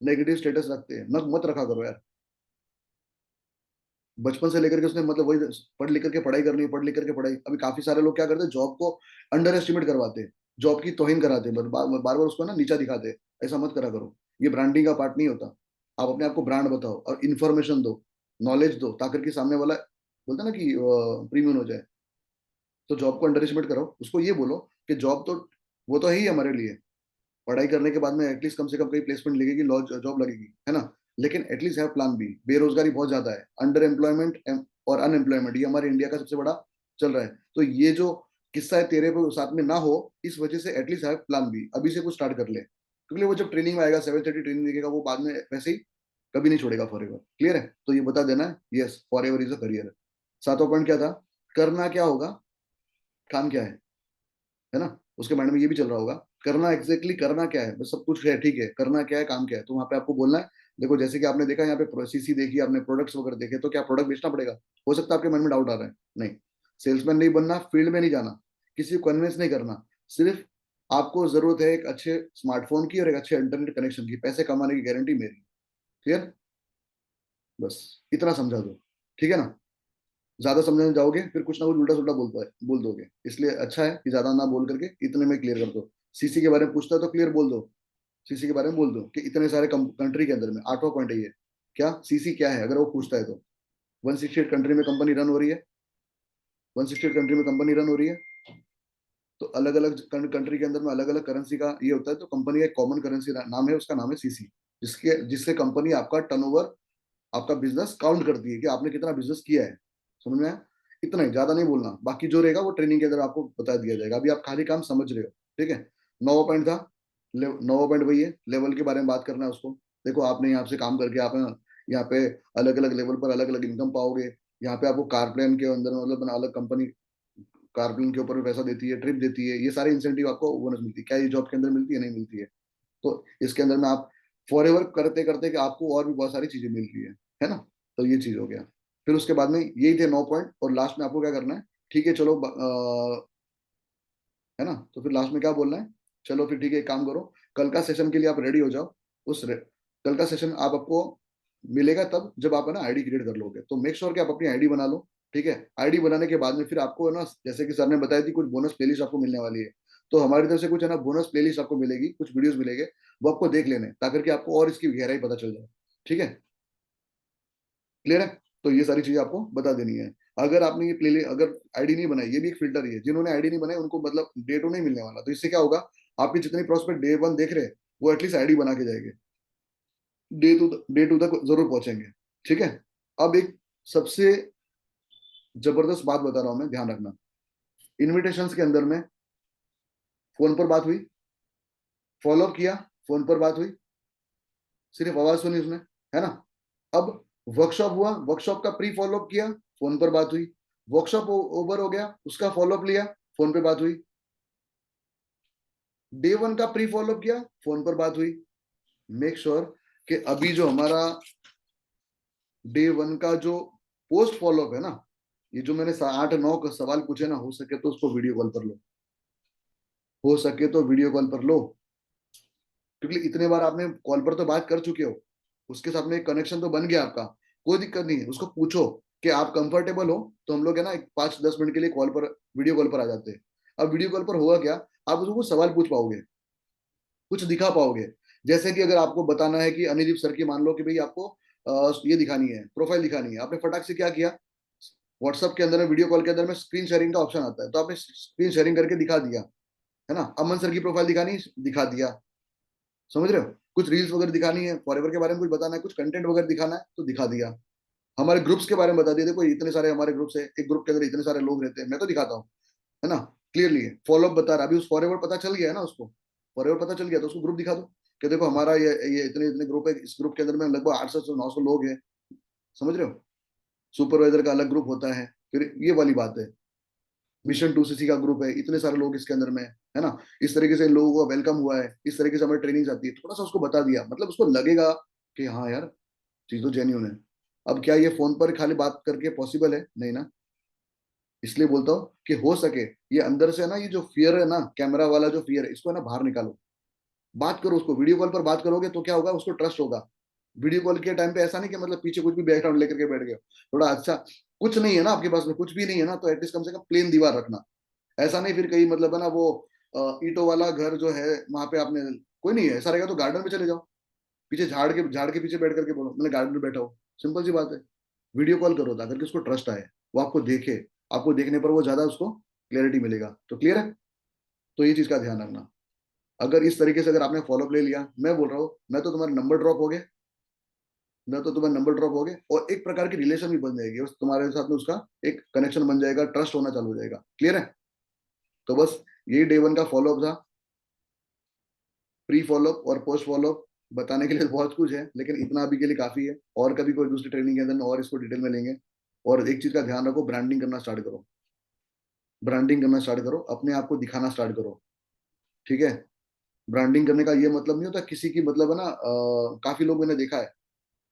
नेगेटिव स्टेटस रखते हैं। मत रखा करो यार। बचपन से लेकर के उसने मतलब वही पढ़ लिख करके पढ़ाई करनी है, पढ़ लिख करके पढ़ाई। अभी काफी सारे लोग क्या करते हैं, जॉब को अंडर एस्टिमेट करवाते हैं, जॉब की तौहीन कराते हैं, बार बार उसको ना नीचा दिखाते हैं। ऐसा मत करा करो, ये ब्रांडिंग का पार्ट नहीं होता। आप अपने आप को ब्रांड बताओ और इन्फॉर्मेशन दो, नॉलेज दो, ताकि कि सामने वाला बोलता है ना कि प्रीमियम हो जाए। तो जॉब को अंडर एस्टिमेट करो, उसको ये बोलो कि जॉब तो वो तो है ही हमारे लिए। पढ़ाई करने के बाद में एटलीस्ट कम से कम कहीं प्लेसमेंट लगेगी, जॉब लगेगी, है ना। लेकिन एटलीस्ट है प्लान बी। बेरोजगारी बहुत ज्यादा है, अंडर एम्प्लॉयमेंट और अनएम्प्लॉयमेंट, ये हमारे इंडिया का सबसे बड़ा चल रहा है। तो ये जो किस्सा है तेरे को साथ में ना हो, इस वजह से एटलीस्ट है प्लान बी, अभी से कुछ स्टार्ट कर ले। क्योंकि वो जब ट्रेनिंग में आएगा, 7:30 ट्रेनिंग देखेगा, वो बाद में वैसे ही कभी नहीं छोड़ेगा फॉर एवर। क्लियर है, तो ये बता देना है, yes for ever is a career. सातवां पॉइंट क्या था, करना क्या होगा, काम क्या है ना। उसके माइंड में ये भी चल रहा होगा, करना एग्जैक्टली करना क्या है, बस सब कुछ है, ठीक है, करना क्या है, काम क्या है। तो वहां पे आपको बोलना है, देखो जैसे कि आपने देखा यहाँ पे CC देखी, आपने प्रोडक्ट्स वगैरह देखे, तो क्या प्रोडक्ट बेचना पड़ेगा? हो सकता है आपके मन में डाउट आ रहा है, नहीं। सेल्समैन नहीं बनना, फील्ड में नहीं जाना, किसी को कन्विंस नहीं करना। सिर्फ आपको जरूरत है एक अच्छे स्मार्टफोन की और एक अच्छे इंटरनेट कनेक्शन की, पैसे कमाने की गारंटी मेरी। क्लियर, बस इतना समझा दो, ठीक है ना। ज्यादा समझने जाओगे फिर कुछ ना कुछ उल्टा सुल्टा बोल दोगे, इसलिए अच्छा है कि ज्यादा ना बोल करके इतने में क्लियर कर दो। CC के बारे में पूछता है तो क्लियर बोल दो, CC के बारे में बोल दो कि इतने सारे कंट्री के अंदर में। आठवां पॉइंट है ये, क्या CC क्या है, अगर वो पूछता है तो। 168 कंट्री में कंपनी रन हो रही है, 168 कंट्री में कंपनी रन हो रही है। तो अलग अलग कंट्री के अंदर में अलग अलग करेंसी का ये होता है, तो कंपनी का एक कॉमन करेंसी नाम है, उसका नाम है CC। जिसके जिससे कंपनी आपका टर्नओवर, आपका बिजनेस काउंट करती है कि आपने कितना बिजनेस किया है। समझ में आया? इतना ही, ज्यादा नहीं बोलना, बाकी जो रहेगा वो ट्रेनिंग के अंदर आपको बता दिया जाएगा। अभी आप खाली काम समझ रहे हो, ठीक है। नौवा पॉइंट था, नौवा पॉइंट वही है, लेवल के बारे में बात करना है उसको। देखो आपने यहाँ से काम करके आप यहाँ पे अलग अलग लेवल पर अलग अलग इनकम पाओगे। यहाँ पे आपको कार प्लान के अंदर मतलब अलग कंपनी कार प्लान के ऊपर भी पैसा देती है, ट्रिप देती है, ये सारी इंसेंटिव आपको बोनस मिलती है। क्या ये जॉब के अंदर मिलती है? नहीं मिलती है। तो इसके अंदर में आप फॉर एवर करते करते कि आपको और भी बहुत सारी चीजें मिल रही है ना। तो ये चीज हो गया। फिर उसके बाद में यही थे 9 पॉइंट, और लास्ट में आपको क्या करना है, ठीक है चलो है ना। तो फिर लास्ट में क्या बोलना है, चलो फिर ठीक है, एक काम करो, कल का सेशन के लिए आप रेडी हो जाओ। कल का सेशन आपको मिलेगा तब जब आप है ना ID क्रिएट कर लोगे। तो मेक श्योर कि आप अपनी ID बना लो, ठीक है। ID बनाने के बाद में फिर आपको है ना, जैसे कि सर ने बताया थी, कुछ बोनस प्लेलिस्ट आपको मिलने वाली है। तो हमारी तरफ से कुछ है ना बोनस प्लेलिस्ट आपको मिलेगी, कुछ वीडियोस मिलेंगे, वो आपको देख लेने, ताकि कि आपको और इसकी गहराई पता चल जाए। ठीक है, क्लियर है? तो ये सारी चीजें आपको बता देनी है। अगर आपने ये प्ले अगर आईडी नहीं बनाई, ये भी एक फिल्टर ही है, जिन्होंने आईडी नहीं बनाई उनको मतलब डे टू नहीं मिलने वाला। तो इससे क्या होगा, आपके जितने प्रोस्पेक्ट डे वन देख रहे हैं वो एटलीस्ट आईडी बना के जाएंगे, डे टू तक जरूर पहुंचेंगे। ठीक है, अब एक सबसे जबरदस्त बात बता रहा हूं मैं, ध्यान रखना। इनविटेशंस के अंदर में फोन पर बात हुई, फॉलोअप किया, फोन पर बात हुई, सिर्फ आवाज सुनी उसने, है ना। अब वर्कशॉप हुआ, वर्कशॉप का प्री फॉलोअप किया, फोन पर बात हुई, वर्कशॉप ओवर हो गया, उसका फॉलोअप लिया, फोन पे बात हुई, डे वन का प्री फॉलोअप किया, फोन पर बात हुई। मेक श्योर कि अभी जो हमारा डे वन का जो पोस्ट फॉलोअप है ना, ये जो मैंने 8-9 सवाल पूछे ना, हो सके तो उसको वीडियो कॉल पर लो, हो सके तो वीडियो कॉल पर लो, क्योंकि इतने बार आपने कॉल पर तो बात कर चुके हो, उसके साथ में एक कनेक्शन तो बन गया आपका, कोई दिक्कत नहीं है। उसको पूछो कि आप कंफर्टेबल हो, तो हम लोग है ना 5-10 मिनट के लिए कॉल पर, वीडियो कॉल पर आ जाते हैं। अब वीडियो कॉल पर होगा क्या, आप उसको कुछ सवाल पूछ पाओगे, कुछ दिखा पाओगे। जैसे कि अगर आपको बताना है कि अनिदीप सर की, मान लो कि भाई आपको ये दिखानी है, प्रोफाइल दिखानी है, आपने फटाक से क्या किया, व्हाट्सएप के अंदर में वीडियो कॉल के अंदर में स्क्रीन शेयरिंग का ऑप्शन आता है, तो आपने स्क्रीन शेयरिंग करके दिखा दिया, है ना। अमन सर की प्रोफाइल दिखानी, दिखा दिया, समझ रहे हो। कुछ रील्स वगैरह दिखानी है, फॉरएवर के बारे में कुछ बताना है, कुछ कंटेंट वगैरह दिखाना है, तो दिखा दिया। हमारे ग्रुप्स के बारे में बता दिया, देखो इतने सारे हमारे ग्रुप्स है, एक ग्रुप के अंदर इतने सारे लोग रहते हैं, मैं तो दिखाता हूँ, है ना। क्लियरली है, फॉलोअप बता रहा, अभी उस फॉरएवर पता चल गया है ना, उसको फॉरएवर पता चल गया, तो उसको ग्रुप दिखा दो कि देखो हमारा ये इतने इतने ग्रुप है, इस ग्रुप के अंदर में लगभग 800 से 900 लोग हैं, समझ रहे हो। सुपरवाइजर का अलग ग्रुप होता है, फिर ये वाली बात है, मिशन 2CC का ग्रुप है, इतने सारे लोग इसके अंदर में है ना। इस तरीके से इन लोगों को वेलकम हुआ है, इस तरीके से हमारी ट्रेनिंग आती है, थोड़ा सा उसको बता दिया, मतलब उसको लगेगा कि हाँ यार, चीज तो जेन्यून है। अब क्या ये फोन पर खाली बात करके पॉसिबल है, नहीं ना। इसलिए बोलता हूँ कि हो सके ये अंदर से ना, ये जो फियर है ना, कैमरा वाला जो फियर है, इसको है ना बाहर निकालो, बात करो उसको, वीडियो कॉल पर बात करोगे तो क्या होगा, उसको ट्रस्ट होगा। वीडियो कॉल के टाइम पे ऐसा नहीं कि मतलब पीछे कुछ भी बैकग्राउंड लेकर के बैठ गए हो, थोड़ा अच्छा, कुछ नहीं है ना आपके पास में, कुछ भी नहीं है ना, तो एटलीस्ट कम से कम प्लेन दीवार रखना। ऐसा नहीं फिर कहीं मतलब है ना वो ईंटों वाला घर जो है, वहां पे आपने, कोई नहीं है ऐसा रहेगा तो गार्डन में चले जाओ, पीछे झाड़ के पीछे बैठ करके बोलो मैंने गार्डन में बैठा हूँ, सिंपल सी बात है। वीडियो कॉल करो ताकि उसको ट्रस्ट आए, वो आपको देखे, आपको देखने पर वो ज्यादा उसको क्लैरिटी मिलेगा। तो क्लियर है, तो ये चीज का ध्यान रखना। अगर इस तरीके से अगर आपने फॉलोअप ले लिया, मैं बोल रहा हूँ, मैं तो तुम्हारे नंबर ड्रॉप हो गए, न तो तुम्हारे नंबर ड्रॉप हो गए, और एक प्रकार की रिलेशन भी बन जाएगी, उस तुम्हारे साथ में उसका एक कनेक्शन बन जाएगा, ट्रस्ट होना चालू हो जाएगा। क्लियर है, तो बस यही डे वन का फॉलोअप था। प्री फॉलोअप और पोस्ट फॉलोअप बताने के लिए बहुत कुछ है, लेकिन इतना अभी के लिए काफी है, और कभी कोई दूसरी ट्रेनिंग के अंदर में और इसको डिटेल में लेंगे। और एक चीज का ध्यान रखो, ब्रांडिंग करना स्टार्ट करो, ब्रांडिंग करना स्टार्ट करो, अपने आप को दिखाना स्टार्ट करो। ठीक है, ब्रांडिंग करने का ये मतलब नहीं होता किसी की, मतलब है ना काफी लोग मैंने देखा है,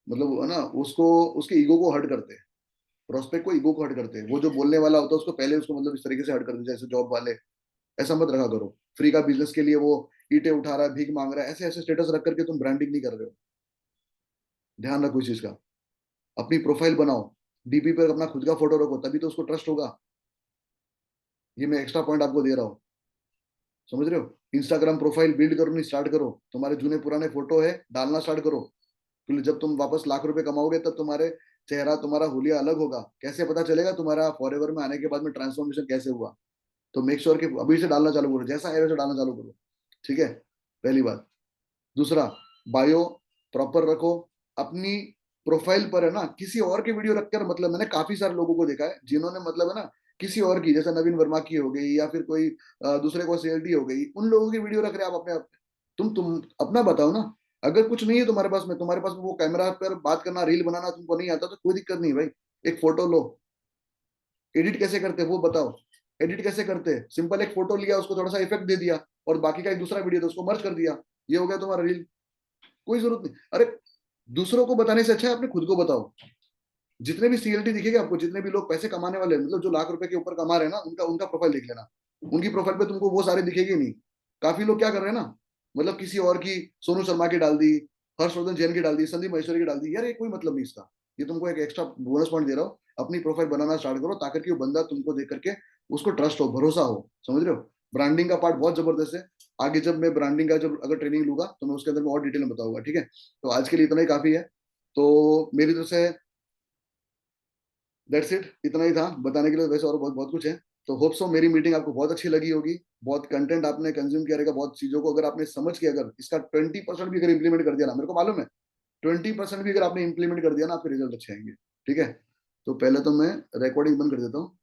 मतलब है ना उसको, उसके ईगो को हर्ट करते हैं, प्रोस्पेक्ट को ईगो को हर्ट करते हैं, वो जो बोलने वाला होता है उसको पहले उसको मतलब इस तरीके से हर्ट करते हैं, जैसे जॉब वाले। ऐसा मत रखा करो, फ्री का बिजनेस के लिए वो ईंटें उठा रहा है, भीख मांग रहा है, ऐसे ऐसे स्टेटस रख करके तुम ब्रांडिंग नहीं कर रहे हो। ध्यान रखो इस चीज का, अपनी प्रोफाइल बनाओ, डीपी पर अपना खुद का फोटो रखो, तभी तो उसको ट्रस्ट होगा। ये मैं एक्स्ट्रा पॉइंट आपको दे रहा हूँ, समझ रहे हो। इंस्टाग्राम प्रोफाइल बिल्ड करनी स्टार्ट करो, तुम्हारे जूने पुराने फोटो है डालना स्टार्ट करो, क्योंकि जब तुम वापस लाख रुपए कमाओगे तब तुम्हारे चेहरा, तुम्हारा हुलिया अलग होगा। कैसे पता चलेगा तुम्हारा फॉरएवर में आने के बाद में ट्रांसफॉर्मेशन कैसे हुआ। तो मेक श्योर कि अभी से डालना चालू करो, जैसा है वैसा डालना चालू करो। ठीक है, पहली बात। दूसरा, बायो प्रॉपर रखो, अपनी प्रोफाइल पर है ना किसी और की वीडियो रखकर, मतलब मैंने काफी सारे लोगों को देखा है जिन्होंने मतलब है ना किसी और की, जैसे नवीन वर्मा की हो गई, या फिर कोई दूसरे को सीएलटी हो गई, उन लोगों की वीडियो रख रहे हैं आप अपने आप। तुम अपना बताओ ना। अगर कुछ नहीं है तुम्हारे पास में, तुम्हारे पास में वो कैमरा पर बात करना, रील बनाना तुमको नहीं आता, तो कोई दिक्कत नहीं भाई, एक फोटो लो, एडिट कैसे करते हैं वो बताओ। एडिट कैसे करते हैं, सिंपल एक फोटो लिया, उसको थोड़ा सा इफेक्ट दे दिया, और बाकी का एक दूसरा वीडियो था उसको मर्ज कर दिया, ये हो गया तुम्हारा रील। कोई जरूरत नहीं, अरे दूसरों को बताने से अच्छा है अपने खुद को बताओ। जितने भी सीएलटी दिखेगा आपको, जितने भी लोग पैसे कमाने वाले हैं, मतलब जो लाख रुपए के ऊपर कमा रहे हैं ना, उनका उनका प्रोफाइल देख लेना। उनकी प्रोफाइल पे तुमको वो सारे दिखेगी नहीं। काफी लोग क्या कर रहे हैं ना, मतलब किसी और की, सोनू शर्मा की डाल दी, हर्षवर्धन जैन की डाल दी, संदीप महेश्वरी की डाल दी, यार ये कोई मतलब नहीं इसका। ये तुमको एक एक्स्ट्रा बोनस पॉइंट दे रहा हूँ, अपनी प्रोफाइल बनाना स्टार्ट करो, ताकि वो बंदा तुमको देख करके उसको ट्रस्ट हो, भरोसा हो, समझ रहे हो। ब्रांडिंग का पार्ट बहुत जबरदस्त है। आगे जब मैं ब्रांडिंग का जब अगर ट्रेनिंग लूंगा तो मैं उसके अंदर में और डिटेल में बताऊंगा, ठीक है। तो आज के लिए इतना ही काफी है। तो मेरी तरफ से दैट्स इट, इतना ही था बताने के लिए, वैसे और बहुत बहुत कुछ है। तो होप सो मेरी मीटिंग आपको बहुत अच्छी लगी होगी, बहुत कंटेंट आपने कंज्यूम किया रहेगा, बहुत चीजों को अगर आपने समझ के अगर इसका 20% भी अगर इंप्लीमेंट कर दिया ना, मेरे को मालूम है 20% भी अगर आपने इंप्लीमेंट कर दिया ना, आपके रिजल्ट अच्छे आएंगे, ठीक है। तो पहले तो मैं रिकॉर्डिंग बंद कर देता हूँ।